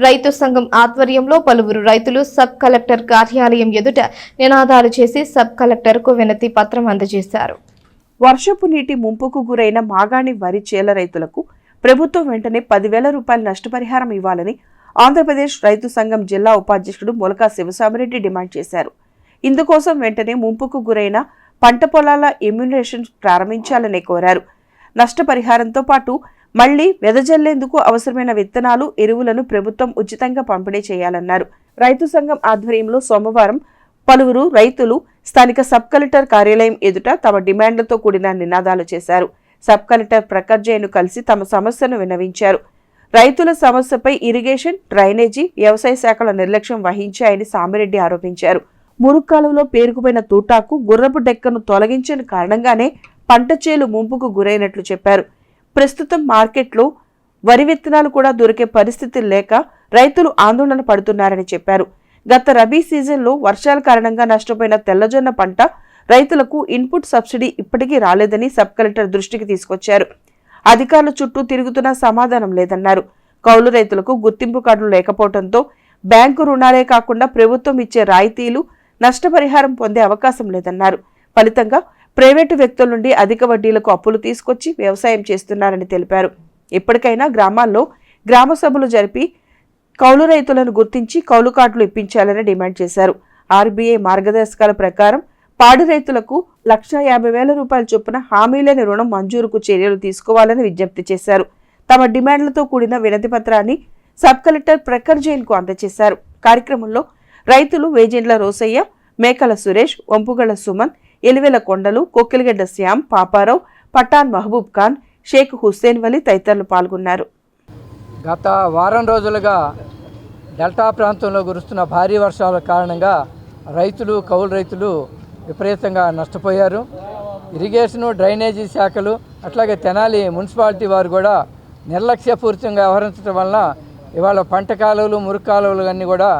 రైతు సంఘం ఆధ్వర్యంలో పలువురు రైతులు సబ్ కలెక్టర్ కార్యాలయం ఎదుట నినాదాలు చేసి సబ్ కలెక్టర్కు వినతి పత్రం అందజేశారు. వర్షపు నీటి ముంపుకు గురైన మాగాణి వరి చేల రైతులకు ప్రభుత్వం వెంటనే 10,000 రూపాయల నష్టపరిహారం ఇవ్వాలని ఆంధ్రప్రదేశ్ రైతు సంఘం జిల్లా ఉపాధ్యక్షుడు మొలకా శివసామిరెడ్డి డిమాండ్ చేశారు. ఇందుకోసం వెంటనే ముంపుకు గురైన పంట పొలాల ఎమ్యునేషన్ ప్రారంభించాలని కోరారు. నష్టపరిహారంతో పాటు మళ్లీ వెదజల్లేందుకు అవసరమైన విత్తనాలు, ఎరువులను ప్రభుత్వం ఉచితంగా పంపిణీ చేయాలన్నారు. రైతు సంఘం ఆధ్వర్యంలో సోమవారం పలువురు రైతులు స్థానిక సబ్ కలెక్టర్ కార్యాలయం ఎదుట తమ డిమాండ్లతో కూడిన నినాదాలు చేశారు. సబ్ కలెక్టర్ ప్రఖర్ జైన్ను కలిసి తమ సమస్యను విన్నవించారు. రైతుల సమస్యపై ఇరిగేషన్, డ్రైనేజీ, వ్యవసాయ శాఖల నిర్లక్ష్యం వహించాయని సామిరెడ్డి ఆరోపించారు. మురుక్కాలువలో పేరుకుపోయిన తూటాకు గుర్రపు డెక్కను తొలగించిన కారణంగానే పంట చేలు ముంపుకు గురైనట్లు చెప్పారు. ప్రస్తుతం మార్కెట్లో వరి విత్తనాలు కూడా దొరికే పరిస్థితి లేక రైతులు ఆందోళన పడుతున్నారని చెప్పారు. గత రబీ సీజన్లో వర్షాల కారణంగా నష్టపోయిన తెల్లజొన్న పంట రైతులకు ఇన్పుట్ సబ్సిడీ ఇప్పటికీ రాలేదని సబ్ కలెక్టర్ దృష్టికి తీసుకొచ్చారు. అధికారుల చుట్టూ తిరుగుతున్నా సమాధానం లేదన్నారు. కౌలు రైతులకు గుర్తింపు కార్డులు లేకపోవడంతో బ్యాంకు రుణాలే కాకుండా ప్రభుత్వం ఇచ్చే రాయితీలు, నష్టపరిహారం పొందే అవకాశం లేదన్నారు. ఫలితంగా ప్రైవేటు వ్యక్తుల నుండి అధిక వడ్డీలకు అప్పులు తీసుకొచ్చి వ్యవసాయం చేస్తున్నారని తెలిపారు. ఇప్పటికైనా గ్రామాల్లో గ్రామ సభలు జరిపి కౌలు రైతులను గుర్తించి కౌలు కార్డులు ఇప్పించాలని డిమాండ్ చేశారు. ఆర్బీఐ మార్గదర్శకాల ప్రకారం పాడి రైతులకు 1,50,000 రూపాయల చొప్పున హామీలేని రుణం మంజూరుకు చర్యలు తీసుకోవాలని విజ్ఞప్తి చేశారు. తమ డిమాండ్లతో కూడిన వినతి పత్రాన్ని సబ్ కలెక్టర్ ప్రఖర్ జైన్కు అందజేశారు. కార్యక్రమంలో రైతులు వేజెండ్ల రోసయ్య, మేకల సురేష్, వంపుగళ్ల సుమన్, ఎలివెల కొండలు, కొక్కిలిగడ్డ శ్యామ్, పాపారావు, పఠాన్ మహబూబ్ ఖాన్, షేక్ హుస్సేన్ వలి తదితరులు పాల్గొన్నారు. గత వారం రోజులుగా డెల్టా ప్రాంతంలో కురుస్తున్న భారీ వర్షాల కారణంగా కౌలు రైతులు విపరీతంగా నష్టపోయారు. ఇరిగేషను, డ్రైనేజీ శాఖలు అట్లాగే తెనాలి మున్సిపాలిటీ వారు కూడా నిర్లక్ష్యపూరితంగా వ్యవహరించడం వలన ఇవాళ పంట కాలువలు, మురుగు కాలువలు అన్నీ కూడా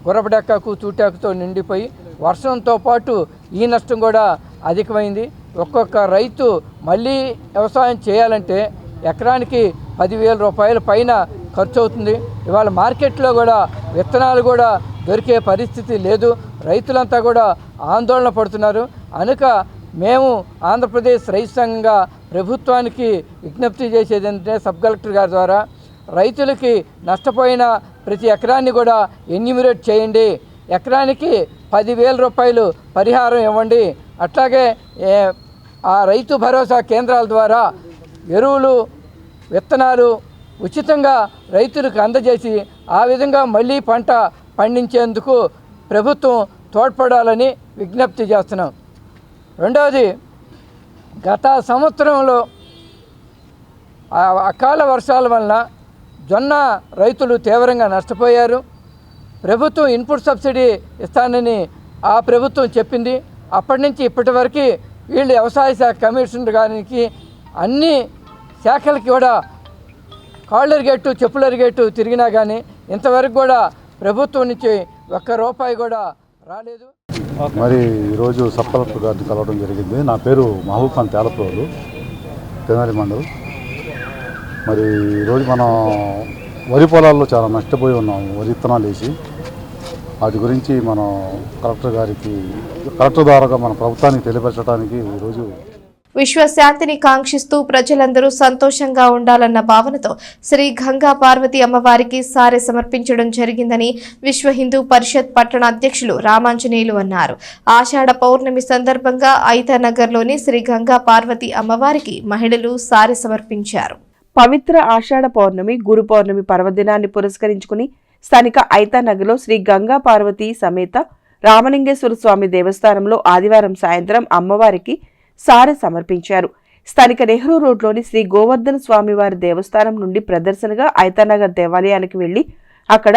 గుర్రపడెక్కకు, తూటాకుతో నిండిపోయి వర్షంతో పాటు ఈ నష్టం కూడా అధికమైంది. ఒక్కొక్క రైతు మళ్ళీ వ్యవసాయం చేయాలంటే ఎకరానికి 10,000 రూపాయల పైన ఖర్చు అవుతుంది. ఇవాళ మార్కెట్లో కూడా విత్తనాలు కూడా దొరికే పరిస్థితి లేదు. రైతులంతా కూడా ఆందోళన పడుతున్నారు. కనుక మేము ఆంధ్రప్రదేశ్ రైతు సంఘంగా ప్రభుత్వానికి విజ్ఞప్తి చేసేది ఏంటంటే సబ్ కలెక్టర్ గారి ద్వారా రైతులకి నష్టపోయిన ప్రతి ఎకరాన్ని కూడా ఎన్యూమరేట్ చేయండి. ఎకరానికి 10,000 రూపాయలు పరిహారం ఇవ్వండి. అట్లాగే ఆ రైతు భరోసా కేంద్రాల ద్వారా ఎరువులు, విత్తనాలు ఉచితంగా రైతులకు అందజేసి ఆ విధంగా మళ్ళీ పంట పండించేందుకు ప్రభుత్వం తోడ్పడాలని విజ్ఞప్తి చేస్తున్నాం. రెండవది, గత సంవత్సరంలో అకాల వర్షాల వలన జొన్న రైతులు తీవ్రంగా నష్టపోయారు. ప్రభుత్వం ఇన్పుట్ సబ్సిడీ ఇస్తానని ఆ ప్రభుత్వం చెప్పింది. అప్పటి నుంచి ఇప్పటి వరకు వీళ్ళు వ్యవసాయ శాఖ కమిషనర్ గారికి అన్ని శాఖలకి కూడా కాళ్ళరిగేట్టు చెప్పులరిగేట్టు తిరిగినా కానీ ఇంతవరకు కూడా ప్రభుత్వం నుంచి ₹1 కూడా రాలేదు. మరి ఈరోజు సబ్ కలెక్టర్ గారిని కలవడం జరిగింది. నా పేరు మహబూబ్ ఖాన్ తేలప్రోలు, తెనాలి మండలం. మరి ఈరోజు మనం వరి పొలాల్లో చాలా నష్టపోయి ఉన్నాము, వరి విత్తనాలు వేసి. వాటి గురించి మనం కలెక్టర్ ద్వారా మన ప్రభుత్వానికి తెలియపరచడానికి ఈరోజు విశ్వశాంతిని కాంక్షిస్తూ ప్రజలందరూ సంతోషంగా ఉండాలన్న భావనతో శ్రీ గంగా పార్వతి అమ్మవారికి సారె సమర్పించడం జరిగిందని విశ్వ హిందూ పరిషత్ పట్టణ అధ్యక్షులు రామాంజనేయులు అన్నారు. ఆషాఢ పౌర్ణమి సందర్భంగా ఐతానగర్లోని శ్రీ గంగా పార్వతి అమ్మవారికి మహిళలు సారె సమర్పించారు. పవిత్ర ఆషాఢ పౌర్ణమి, గురు పౌర్ణమి పర్వదినాన్ని పురస్కరించుకుని స్థానిక ఐతానగర్లో శ్రీ గంగా పార్వతి సమేత రామలింగేశ్వర స్వామి దేవస్థానంలో ఆదివారం సాయంత్రం అమ్మవారికి సారె సమర్పించారు. స్థానిక నెహ్రూ రోడ్లోని శ్రీ గోవర్ధన స్వామివారి దేవస్థానం నుండి ప్రదర్శనగా ఐతానగర్ దేవాలయానికి వెళ్లి అక్కడ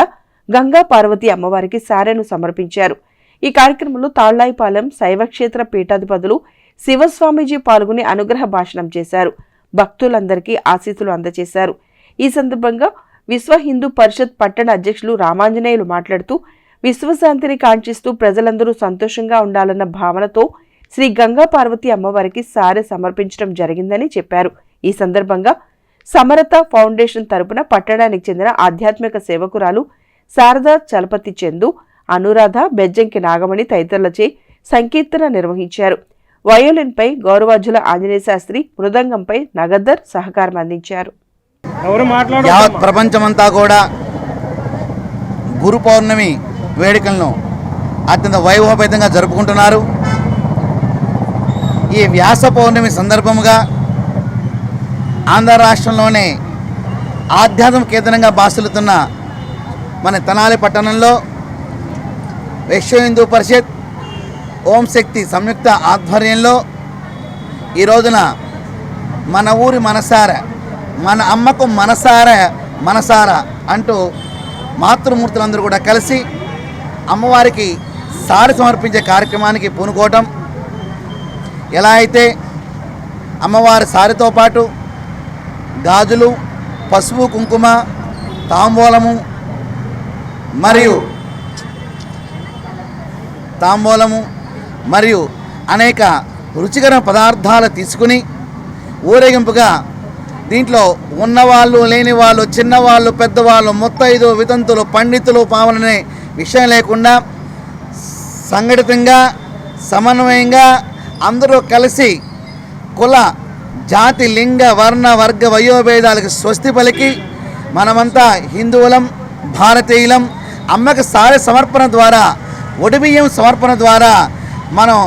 గంగా పార్వతి అమ్మవారికి సారెను సమర్పించారు. ఈ కార్యక్రమంలో తాళ్లాయిపాలెం శైవక్షేత్ర పీఠాధిపతులు శివస్వామీజీ పాల్గొని అనుగ్రహ భాషణం చేశారు. భక్తులందరికీ ఆశీస్సులు అందజేశారు. ఈ సందర్భంగా విశ్వ హిందూ పరిషత్ పట్టణ అధ్యక్షులు రామాంజనేయులు మాట్లాడుతూ విశ్వశాంతిని కాంక్షిస్తూ ప్రజలందరూ సంతోషంగా ఉండాలన్న భావనతో శ్రీ గంగా పార్వతి అమ్మవారికి సారె సమర్పించడం జరిగిందని చెప్పారు. ఈ సందర్భంగా సమరత ఫౌండేషన్ తరపున పట్టణానికి చెందిన ఆధ్యాత్మిక సేవకురాలు శారదా చలపతి చందు, అనురాధ, బెజ్జంకి నాగమణి తదితరులచే సంకీర్తన నిర్వహించారు. వయోలిన్పై గౌరవాజ్యుల ఆంజనేయ శాస్త్రి, మృదంగంపై నగద్దర్ సహకారం అందించారు. యావత్ ప్రపంచమంతా కూడా గురు పౌర్ణమి వేడుకలను అత్యంత వైభవపేతంగా జరుపుకుంటున్నారు. ఈ వ్యాస పౌర్ణమి సందర్భంగా ఆంధ్ర రాష్ట్రంలోనే ఆధ్యాత్మిక కేంద్రంగా బాసులుతున్న మన తెనాలి పట్టణంలో విశ్వ హిందూ పరిషత్ ఓం శక్తి సంయుక్త ఆధ్వర్యంలో ఈ రోజున మన ఊరి మనసారా, మన అమ్మకు మనసారా అంటూ మాతృమూర్తులందరూ కూడా కలిసి అమ్మవారికి సారె సమర్పించే కార్యక్రమానికి పూనుకోవటం. ఎలా అయితే అమ్మవారి సారెతో పాటు గాజులు, పసుపు, కుంకుమ, తాంబూలము మరియు అనేక రుచికర పదార్థాలు తీసుకుని ఊరేగింపుగా దీంట్లో ఉన్నవాళ్ళు, లేని వాళ్ళు, చిన్నవాళ్ళు, పెద్దవాళ్ళు, ముత్తైదు, వితంతులు, పండితులు, పావననే విషయం లేకుండా సంఘటితంగా సమన్వయంగా అందరూ కలిసి కుల, జాతి, లింగ, వర్ణ, వర్గ, వయోభేదాలకు స్వస్తి పలికి మనమంతా హిందువులం, భారతీయులం. అమ్మకి సారె సమర్పణ ద్వారా, ఒడిబియ్యం సమర్పణ ద్వారా మనం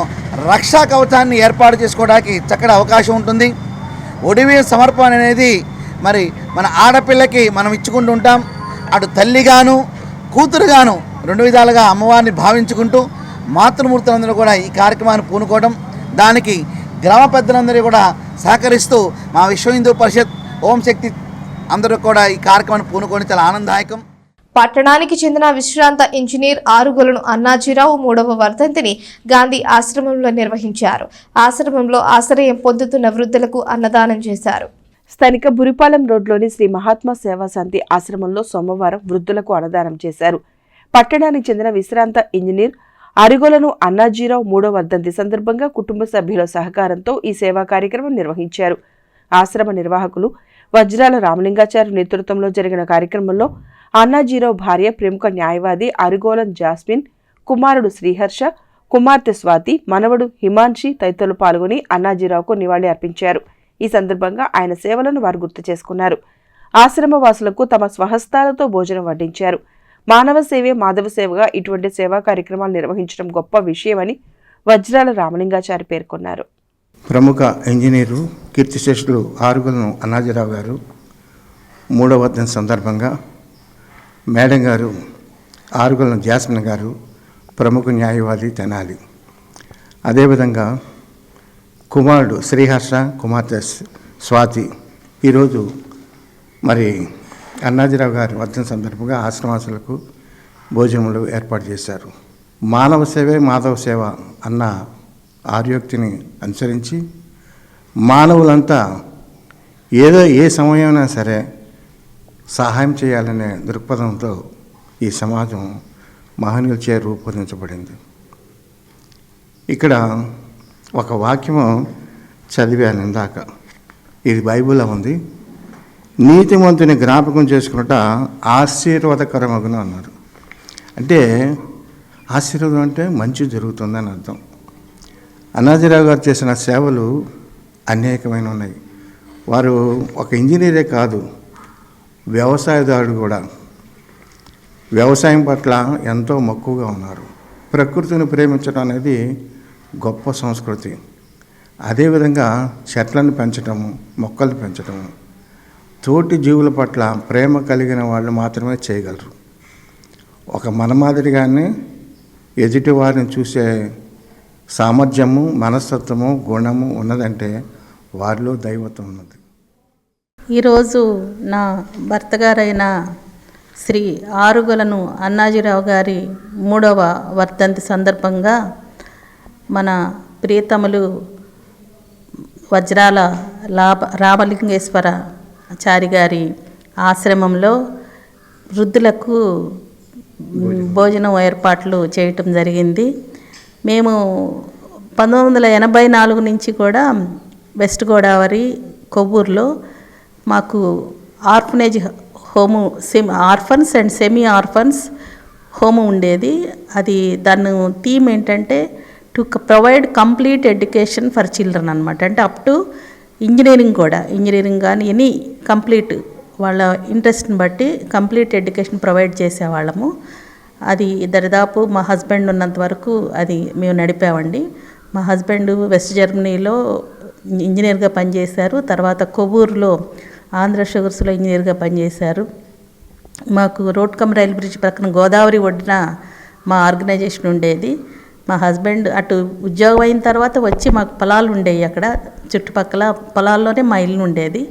రక్షా కవచాన్ని ఏర్పాటు చేసుకోవడానికి చక్కటి అవకాశం ఉంటుంది. ఒడిబియ్యం సమర్పణ అనేది మరి మన ఆడపిల్లకి మనం ఇచ్చుకుంటూ ఉంటాం. అటు తల్లిగాను కూతురుగాను రెండు విధాలుగా అమ్మవారిని భావించుకుంటూ మాతృమూర్తులందరూ కూడా ఈ కార్యక్రమాన్ని పూనుకోవడం, దానికి గ్రామ పెద్దలందరూ కూడా సహకరిస్తూ మా విశ్వ హిందూ పరిషత్ ఓం శక్తి అందరూ కూడా ఈ కార్యక్రమాన్ని పూనుకోవడం చాలా ఆనందదాయకం. పట్టణానికి చెందిన విశ్రాంత ఇంజనీర్ ఆరుగొలను అన్నాజీరావు 3వ వర్ధంతిని గాంధీ ఆశ్రమంలో నిర్వహించారు. ఆశ్రమంలో ఆశ్రయం పొందుతున్న వృద్ధులకు అన్నదానం చేశారు. స్థానిక బురిపాలెం రోడ్లోని శ్రీ మహాత్మా సేవాశాంతి ఆశ్రమంలో సోమవారం వృద్ధులకు అన్నదానం చేశారు. పట్టణానికి చెందిన విశ్రాంత ఇంజనీర్ అరిగొలను అన్నాజీరావు 3వ వర్ధంతి సందర్భంగా కుటుంబ సభ్యుల సహకారంతో ఈ సేవా కార్యక్రమం నిర్వహించారు. ఆశ్రమ నిర్వాహకులు వజ్రాల రామలింగాచారి నేతృత్వంలో జరిగిన కార్యక్రమంలో అన్నాజీరావు భార్య, ప్రముఖ న్యాయవాది అరిగోలన్ జాస్మిన్, కుమారుడు శ్రీహర్ష, కుమార్తె స్వాతి, మనవడు హిమాన్షి తదితరులు పాల్గొని అన్నాజీరావుకు నివాళి అర్పించారు. ఈ సందర్భంగా ఆయన సేవలను వారు గుర్తు చేసుకున్నారు. ఆశ్రమ వాసులకు తమ స్వహస్తాలతో భోజనం వడ్డించారు. మానవ సేవే మాధవ సేవగా ఇటువంటి సేవా కార్యక్రమాలు నిర్వహించడం గొప్ప విషయమని వజ్రాల రామలింగాచారి పేర్కొన్నారు. ప్రముఖ ఇంజనీరు కీర్తిశేషులు ఆరుగొలను అన్నాజీరావు గారు 3వ వర్ధంతి సందర్భంగా మేడం గారు ఆరుగుల జాస్మిన్ గారు ప్రముఖ న్యాయవాది తెనాలి, అదేవిధంగా కుమారుడు శ్రీహర్ష, కుమార్తె స్వాతి ఈరోజు మరి అన్నాజీరావు గారి వర్ధంతి సందర్భంగా ఆశ్రమాసులకు భోజనములు ఏర్పాటు చేశారు. మానవ సేవే మాధవ సేవ అన్న ఆర్యోక్తిని అనుసరించి మానవులంతా ఏ సమయమైనా సరే సహాయం చేయాలనే దృక్పథంతో ఈ సమాజం మహనీయులచే రూపొందించబడింది. ఇక్కడ ఒక వాక్యము చదివాను ఇందాక, ఇది బైబిల్లో ఉంది. నీతిమంతుని జ్ఞాపకం చేసుకున్నట ఆశీర్వాదకరమగును అన్నారు. అంటే ఆశీర్వాదం అంటే మంచి జరుగుతుందని అర్థం. అన్నాజీరావు గారు చేసిన సేవలు అనేకమైన ఉన్నాయి. వారు ఒక ఇంజనీరే కాదు, వ్యవసాయదారుడు కూడా. వ్యవసాయం పట్ల ఎంతో మక్కువగా ఉన్నారు. ప్రకృతిని ప్రేమించడం అనేది గొప్ప సంస్కృతి. అదేవిధంగా చెట్లను పెంచటము, మొక్కలు పెంచటము, తోటి జీవుల పట్ల ప్రేమ కలిగిన వాళ్ళు మాత్రమే చేయగలరు. ఒక మన మాదిరిగానే ఎదుటి వారిని చూసే సామర్థ్యము, మనస్తత్వము, గుణము ఉన్నదంటే వారిలో దైవత్వం ఉన్నది. ఈరోజు నా భర్త గారైన శ్రీ ఆరుగులను అన్నాజీరావు గారి 3వ వర్ధంతి సందర్భంగా మన ప్రియతములు వజ్రాల రామలింగేశ్వర చారి గారి ఆశ్రమంలో వృద్ధులకు భోజనం ఏర్పాట్లు చేయటం జరిగింది. మేము 1984 నుంచి కూడా వెస్ట్ గోదావరి కొవ్వూరులో మాకు orphanage home, orphans and semi orphans home ఉండేది. అది దాని థీమ్ ఏంటంటే to provide complete education for children అనమాట. అంటే అప్ టు ఇంజనీరింగ్ కానీ ఎనీ కంప్లీట్ వాళ్ళ ఇంట్రెస్ట్ని బట్టి కంప్లీట్ ఎడ్యుకేషన్ ప్రొవైడ్ చేసేవాళ్ళము. అది దరిదాపు మా హస్బెండ్ ఉన్నంత వరకు అది మేము నడిపామండి. మా హస్బెండ్ వెస్ట్ జర్మనీలో ఇంజనీర్గా పనిచేశారు. తర్వాత కొవ్వూరులో ఆంధ్ర షుగర్స్లో ఇంజనీర్గా పనిచేశారు. మాకు రోడ్ కమ్ రైల్ బ్రిడ్జ్ ప్రక్కన గోదావరి ఒడ్డున మా ఆర్గనైజేషన్ ఉండేది. మా హస్బెండ్ అటు ఉద్యోగం అయిన తర్వాత వచ్చి మాకు పొలాలు ఉండేవి, అక్కడ చుట్టుపక్కల పొలాల్లోనే మా ఇల్లు ఉండేది.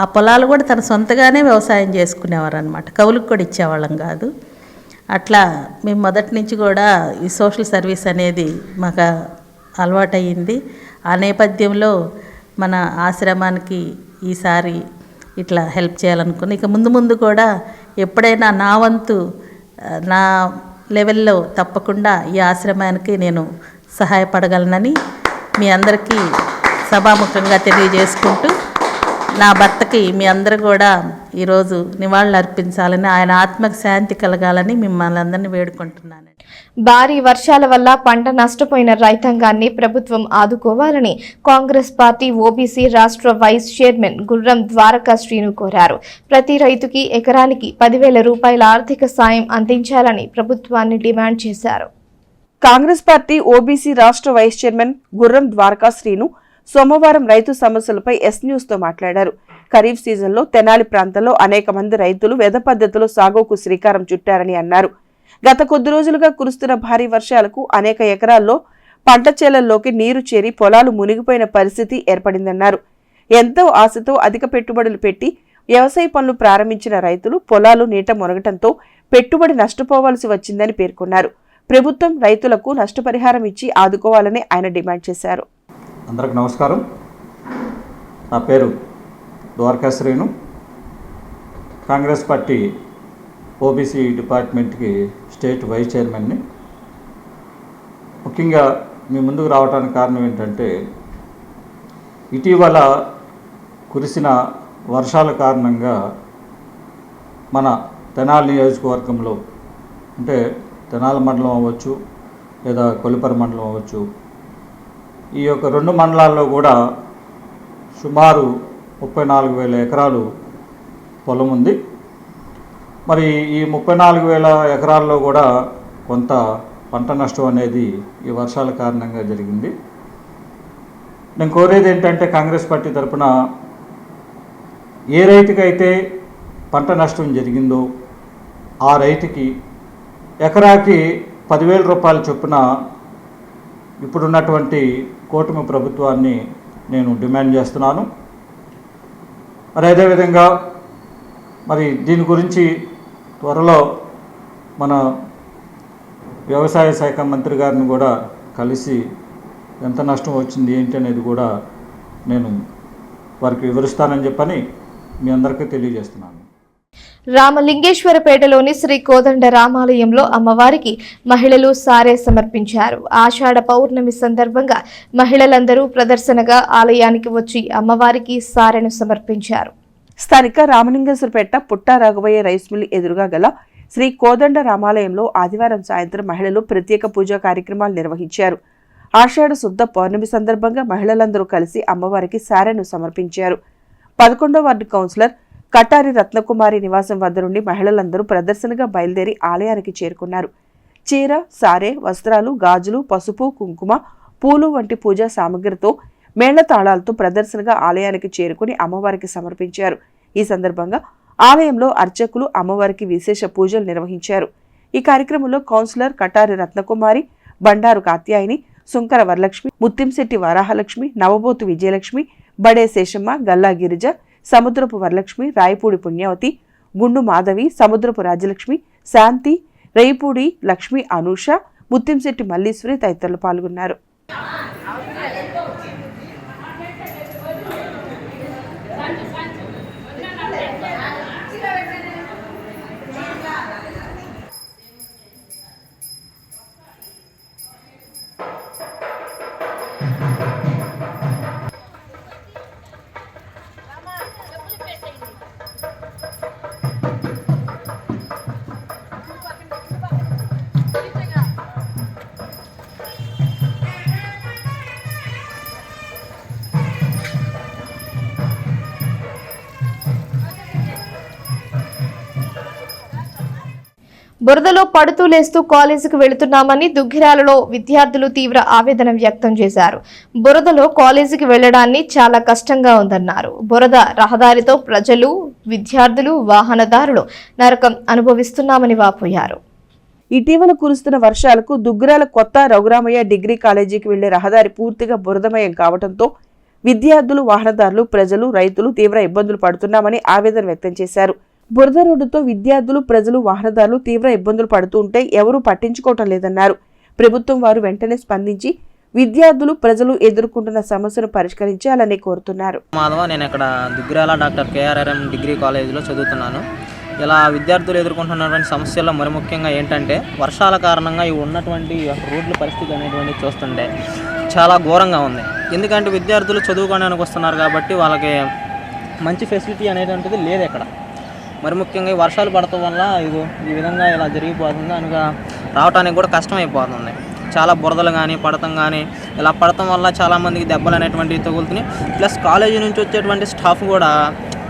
ఆ పొలాలు కూడా తన సొంతగానే వ్యవసాయం చేసుకునేవారు అనమాట, కౌలుకు కూడా ఇచ్చేవాళ్ళం కాదు. అట్లా మేము మొదటి నుంచి కూడా ఈ సోషల్ సర్వీస్ అనేది మాకు అలవాటయ్యింది. ఆ నేపథ్యంలో మన ఆశ్రమానికి ఈసారి ఇట్లా హెల్ప్ చేయాలనుకుని, ఇక ముందు కూడా ఎప్పుడైనా నా వంతు నా లెవెల్లో తప్పకుండా ఈ ఆశ్రమానికి నేను సహాయపడగలనని మీ అందరికీ సభాముఖంగా తెలియజేసుకుంటూ, నా భర్తకి మీ అందరూ కూడా ఈరోజు నివాళులు అర్పించాలని, ఆయన ఆత్మకు శాంతి కలగాలని మిమ్మల్ని అందరినీ వేడుకుంటున్నాను. భారీ వర్షాల వల్ల పంట నష్టపోయిన రైతాంగాన్ని ప్రభుత్వం ఆదుకోవాలని కాంగ్రెస్ పార్టీ ఓబీసీ రాష్ట్ర వైస్ చైర్మన్ గుర్రం ద్వారకా శ్రీను కోరారు. ప్రతి రైతుకి ఎకరానికి 10,000 రూపాయల ఆర్థిక సాయం అందించాలని ప్రభుత్వాన్ని డిమాండ్ చేశారు. కాంగ్రెస్ పార్టీ ఓబీసీ రాష్ట్ర వైస్ చైర్మన్ గుర్రం ద్వారకా శ్రీను సోమవారం రైతు సమస్యలపై ఎస్ న్యూస్ తో మాట్లాడారు. ఖరీఫ్ సీజన్లో తెనాలి ప్రాంతంలో అనేక మంది రైతులు వెద పద్ధతిలో సాగుకు శ్రీకారం చుట్టారని అన్నారు. గత కొద్ది రోజులుగా కురుస్తున్న భారీ వర్షాలకు అనేక ఎకరాల్లో పంట చేలల్లోకి నీరు చేరి పొలాలు మునిగిపోయిన పరిస్థితి ఏర్పడిందన్నారు. ఎంతో ఆశతో అధిక పెట్టుబడులు పెట్టి వ్యవసాయ పనులు ప్రారంభించిన రైతులు పొలాలు నీట మునగటంతో పెట్టుబడి నష్టపోవాల్సి వచ్చిందని పేర్కొన్నారు. ప్రభుత్వం రైతులకు నష్టపరిహారం ఇచ్చి ఆదుకోవాలని ఆయన డిమాండ్ చేశారు. అందరికి నమస్కారం. నా పేరు ద్వారకా శ్రీను, కాంగ్రెస్ పార్టీ ఓబీసీ డిపార్ట్మెంట్కి స్టేట్ వైస్ చైర్మన్ని. ముఖ్యంగా మీ ముందుకు రావడానికి కారణం ఏంటంటే, ఇటీవల కురిసిన వర్షాల కారణంగా మన తెనాలి నియోజకవర్గంలో, అంటే తెనాలి మండలం అవ్వచ్చు లేదా కొల్లిపర మండలం అవ్వచ్చు, ఈ యొక్క 2 మండలాల్లో కూడా సుమారు 34,000 ఎకరాలు పొలం ఉంది. మరి ఈ 34,000 ఎకరాల్లో కూడా కొంత పంట నష్టం అనేది ఈ వర్షాల కారణంగా జరిగింది. నేను కోరేది ఏంటంటే, కాంగ్రెస్ పార్టీ తరఫున ఏ రైతుకైతే పంట నష్టం జరిగిందో ఆ రైతుకి ఎకరాకి 10,000 రూపాయల చొప్పున ఇప్పుడున్నటువంటి కూటమి ప్రభుత్వాన్ని నేను డిమాండ్ చేస్తున్నాను. మరి అదేవిధంగా మరి దీని గురించి త్వరలో మన వ్యవసాయ శాఖ మంత్రి గారిని కూడా కలిసి ఎంత నష్టం వచ్చింది ఏంటి అనేది కూడా నేను వారికి వివరిస్తానని చెప్పని మీ అందరికీ తెలియజేస్తున్నాను. రామలింగేశ్వరపేటలోని శ్రీ కోదండ రామాలయంలో అమ్మవారికి మహిళలు సారే సమర్పించారు. ఆషాఢ పౌర్ణమి సందర్భంగా మహిళలందరూ ప్రదర్శనగా ఆలయానికి వచ్చి అమ్మవారికి సారెను సమర్పించారు. స్థానిక రామలింగేశ్వరపేట పుట్టా రాఘవయ్య రైస్ మిల్ ఎదురుగా గల శ్రీ కోదండ రామాలయంలో ఆదివారం సాయంత్రం మహిళలు ప్రత్యేక పూజా కార్యక్రమాలు నిర్వహించారు. ఆషాఢ శుద్ధ పౌర్ణమి సందర్భంగా మహిళలందరూ కలిసి అమ్మవారికి సారెను సమర్పించారు. 11వ వార్డు కౌన్సిలర్ కటారి రత్నకుమారి నివాసం వద్ద నుండి మహిళలందరూ ప్రదర్శనగా బయలుదేరి ఆలయానికి చేరుకున్నారు. చీర, సారె, వస్త్రాలు, గాజులు, పసుపు, కుంకుమ, పూలు వంటి పూజా సామగ్రితో మేళతాళాలతో ప్రదర్శనగా ఆలయానికి చేరుకుని అమ్మవారికి సమర్పించారు. ఈ సందర్భంగా ఆలయంలో అర్చకులు అమ్మవారికి విశేష పూజలు నిర్వహించారు. ఈ కార్యక్రమంలో కౌన్సిలర్ కటారి రత్నకుమారి, బండారు కాత్యాయని, సుంకర వరలక్ష్మి, ముత్తింశెట్టి వరాహలక్ష్మి, నవబోతు విజయలక్ష్మి, బడే శేషమ్మ, గల్లా గిరిజ, సముద్రపు వరలక్ష్మి, రాయపూడి పుణ్యవతి, గుండు మాధవి, సముద్రపు రాజలక్ష్మి, శాంతి, రేయిపూడి లక్ష్మి, అనూష, ముత్తింశెట్టి మల్లీశ్వరి తదితరులు పాల్గొన్నారు. బురదలో పడుతూ లేస్తూ కాలేజీకి వెళుతున్నామని దుగ్గిరాలలో విద్యార్థులు తీవ్ర ఆవేదన వ్యక్తం చేశారు. బురదలో కాలేజీకి వెళ్లడాన్ని చాలా కష్టంగా ఉందన్నారు. బురద రహదారితో ప్రజలు, విద్యార్థులు, వాహనదారులు నరకం అనుభవిస్తున్నామని వాపోయారు. ఇటీవల కురుస్తున్న వర్షాలకు దుగ్గిరాల కొత్త రఘురామయ్య డిగ్రీ కాలేజీకి వెళ్లే రహదారి పూర్తిగా బురదమయం కావడంతో విద్యార్థులు, వాహనదారులు, ప్రజలు, రైతులు తీవ్ర ఇబ్బందులు పడుతున్నామని ఆవేదన వ్యక్తం చేశారు. బురద రోడ్డుతో విద్యార్థులు, ప్రజలు, వాహనదారులు తీవ్ర ఇబ్బందులు పడుతూ ఉంటే ఎవరూ పట్టించుకోవటం లేదన్నారు. ప్రభుత్వం వారు వెంటనే స్పందించి విద్యార్థులు, ప్రజలు ఎదుర్కొంటున్న సమస్యను పరిష్కరించాలని కోరుతున్నారు. నేను ఇక్కడ దుగ్గిరాల డాక్టర్ కేఆర్ఆర్ఎం డిగ్రీ కాలేజీలో చదువుతున్నాను. ఇలా విద్యార్థులు ఎదుర్కొంటున్నటువంటి సమస్యల్లో మరి ముఖ్యంగా ఏంటంటే వర్షాల కారణంగా ఇవి ఉన్నటువంటి రోడ్ల పరిస్థితి అనేటువంటి చూస్తుంటే చాలా ఘోరంగా ఉంది. ఎందుకంటే విద్యార్థులు చదువుకోవడానికి వస్తున్నారు కాబట్టి వాళ్ళకి మంచి ఫెసిలిటీ అనేటువంటిది లేదు ఇక్కడ. మరి ముఖ్యంగా వర్షాలు పడటం వల్ల ఈ విధంగా ఇలా జరిగిపోతుంది. అనుగా రావడానికి కూడా కష్టమైపోతుంది. చాలా బురదలు కానీ పడటం కానీ ఇలా పడటం వల్ల చాలామందికి దెబ్బలు అనేటువంటివి తగులుతున్నాయి. ప్లస్ కాలేజీ నుంచి వచ్చేటువంటి స్టాఫ్ కూడా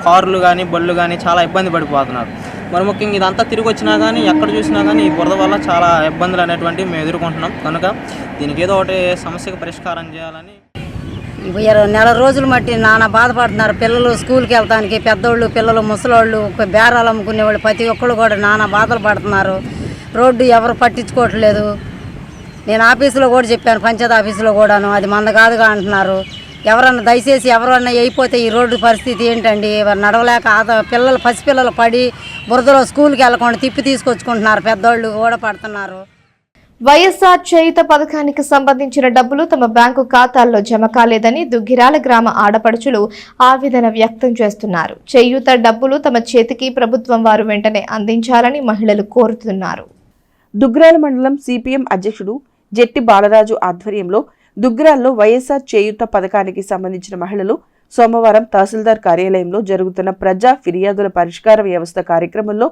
కార్లు కానీ బళ్ళు కానీ చాలా ఇబ్బంది పడిపోతున్నారు. మరి ముఖ్యంగా ఇదంతా తిరిగి వచ్చినా కానీ ఎక్కడ చూసినా కానీ ఈ బురద వల్ల చాలా ఇబ్బందులు అనేటువంటివి మేము ఎదుర్కొంటున్నాం. కనుక దీనికి ఏదో ఒకటి సమస్యకు పరిష్కారం చేయాలని నెల రోజులు మట్టి నానా బాధపడుతున్నారు. పిల్లలు స్కూల్కి వెళ్తానికి, పెద్దోళ్ళు, పిల్లలు, ముసలోళ్ళు, బేరాలు అమ్ముకునేవాళ్ళు ప్రతి ఒక్కళ్ళు కూడా నానా బాధలు పడుతున్నారు. రోడ్డు ఎవరు పట్టించుకోవట్లేదు. నేను ఆఫీసులో కూడా చెప్పాను, పంచాయతీ ఆఫీసులో కూడాను, అది మంద కాదుగా అంటున్నారు. ఎవరన్నా దయచేసి ఎవరన్నా అయిపోతే ఈ రోడ్డు పరిస్థితి ఏంటండి, నడవలేక పిల్లలు, పసిపిల్లలు పడి బురదలో స్కూల్కి వెళ్ళకుండా తిప్పి తీసుకొచ్చుకుంటున్నారు. పెద్దోళ్ళు కూడా పడుతున్నారు. వైఎస్ఆర్ చేయుత పథకానికి సంబంధించిన డబ్బులు తమ బ్యాంకు ఖాతాల్లో జమ కాలేదని దుగ్గిరాల గ్రామ ఆడపడుచులు ఆవేదన వ్యక్తం చేస్తున్నారు. చేయూత డబ్బులు తమ చేతికి ప్రభుత్వం వారు వెంటనే అందించాలని మహిళలు కోరుతున్నారు. దుగ్గిరాల మండలం సిపిఎం అధ్యక్షుడు జెట్టి బాలరాజు ఆధ్వర్యంలో దుగ్గిరాల్లో వైఎస్ఆర్ చేయూత పథకానికి సంబంధించిన మహిళలు సోమవారం తహసీల్దార్ కార్యాలయంలో జరుగుతున్న ప్రజా ఫిర్యాదుల పరిష్కార వ్యవస్థ కార్యక్రమంలో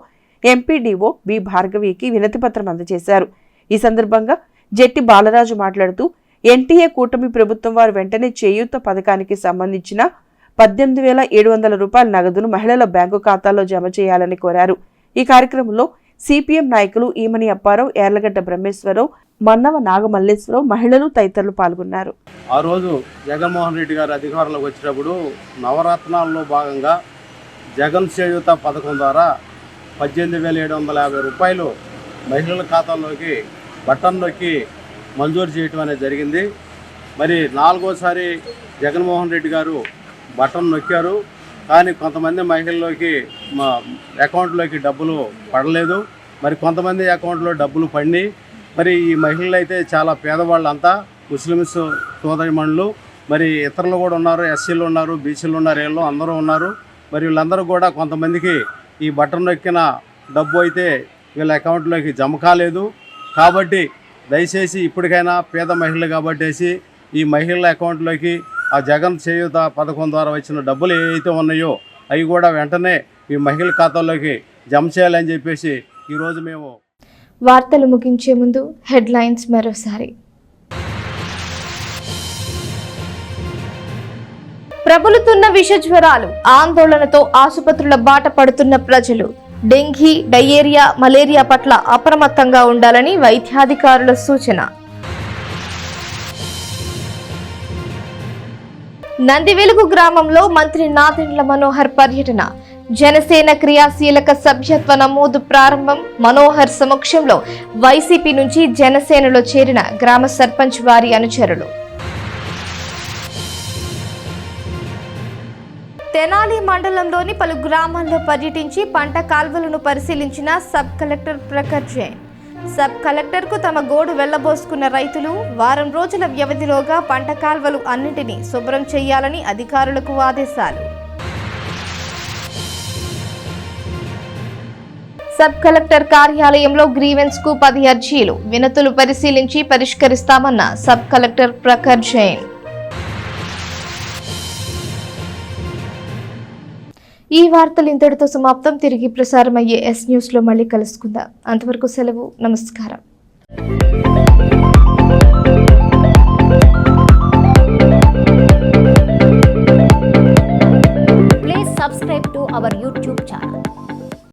ఎంపీడీఓ బి భార్గవికి వినతిపత్రం అందజేశారు. ఈ సందర్భంగా జెట్టి బాలరాజు మాట్లాడుతూ ఎన్టీఏ కూటమి ప్రభుత్వం వారు వెంటనే చేయూత పథకానికి సంబంధించిన 18,700 రూపాయల నగదును మహిళల బ్యాంకు ఖాతాల్లో జమ చేయాలని కోరారు. ఈ కార్యక్రమంలో సిపిఎం నాయకులు ఈమని అప్పారావు, యార్లగడ్డ బ్రహ్మేశ్వరరావు, మన్నవ నాగమల్లేశ్వరరావు, మహిళలు తదితరులు పాల్గొన్నారు. ఆ రోజు జగన్మోహన్ రెడ్డి గారు అధికారంలోకి వచ్చినప్పుడు నవరత్నాల్లో భాగంగా జగన్ చేయూత పథకం ద్వారా 18,750 రూపాయలు మహిళల ఖాతాల్లోకి బటన్ నొక్కి మంజూరు చేయటం అనేది జరిగింది. మరి 4వసారి జగన్మోహన్ రెడ్డి గారు బటన్ నొక్కారు, కానీ కొంతమంది మహిళల్లోకి అకౌంట్లోకి డబ్బులు పడలేదు. మరి కొంతమంది అకౌంట్లో డబ్బులు పడినాయి. మరి ఈ మహిళలు అయితే చాలా పేదవాళ్ళంతా, ముస్లిమ్స్ సోదరిమణులు, మరి ఇతరులు కూడా ఉన్నారు, ఎస్సీలు ఉన్నారు, బీసీలు ఉన్నారు, వీళ్ళు అందరూ ఉన్నారు. మరి వీళ్ళందరూ కూడా కొంతమందికి ఈ బటన్ నొక్కిన డబ్బు అయితే వీళ్ళ అకౌంట్లోకి జమ కాలేదు. కాబట్టి దయచేసి ఇప్పటికైనా పేద మహిళలు కాబట్టేసి ఈ మహిళల అకౌంట్లోకి ఆ జగన్ చేయూత పథకం ద్వారా వచ్చిన డబ్బులు ఏవైతే ఉన్నాయో అవి కూడా వెంటనే ఈ మహిళల ఖాతాల్లోకి జమ చేయాలని చెప్పేసి ఈరోజు మేము వార్తలు ముగించే ముందు హెడ్లైన్స్ మరోసారి. ప్రబలుతున్న విష జ్వరాలు, ఆందోళనతో ఆసుపత్రుల బాట పడుతున్న ప్రజలు. డెంగీ, డయేరియా, మలేరియా పట్ల అప్రమత్తంగా ఉండాలని వైద్యాధికారుల సూచన. నందివెలుగు గ్రామంలో మంత్రి నాదెండ్ల మనోహర్ పర్యటన. జనసేన క్రియాశీలక సభ్యత్వ నమోదు ప్రారంభం. మనోహర్ సమక్షంలో వైసీపీ నుంచి జనసేనలో చేరిన గ్రామ సర్పంచ్ వారి అనుచరులు. తెనాలి మండలంలోని పలు గ్రామాల్లో పర్యటించి పంట కాల్వలను పరిశీలించిన sub collector Prakhar Jain. Sub కలెక్టర్కు తమ గోడు వెళ్లబోసుకున్న రైతులు వారం రోజుల వ్యవధిలోగా పంట కాల్వలు అన్నింటినీ శుభ్రం చేయాలని అధికారులకు ఆదేశాలు. సబ్ కలెక్టర్ కార్యాలయంలో గ్రీవెన్స్ కు 10 అర్జీలు, వినతులు పరిశీలించి పరిష్కరిస్తామన్న సబ్ కలెక్టర్ ప్రఖర్ జైన్. ఈ వార్తలు ఇంతటితో సమాప్తం. తిరిగి ప్రసారమయ్యే ఎస్ న్యూస్ లో మళ్ళీ కలుసుకుందాం. అంతవరకు సెలవు. నమస్కారం.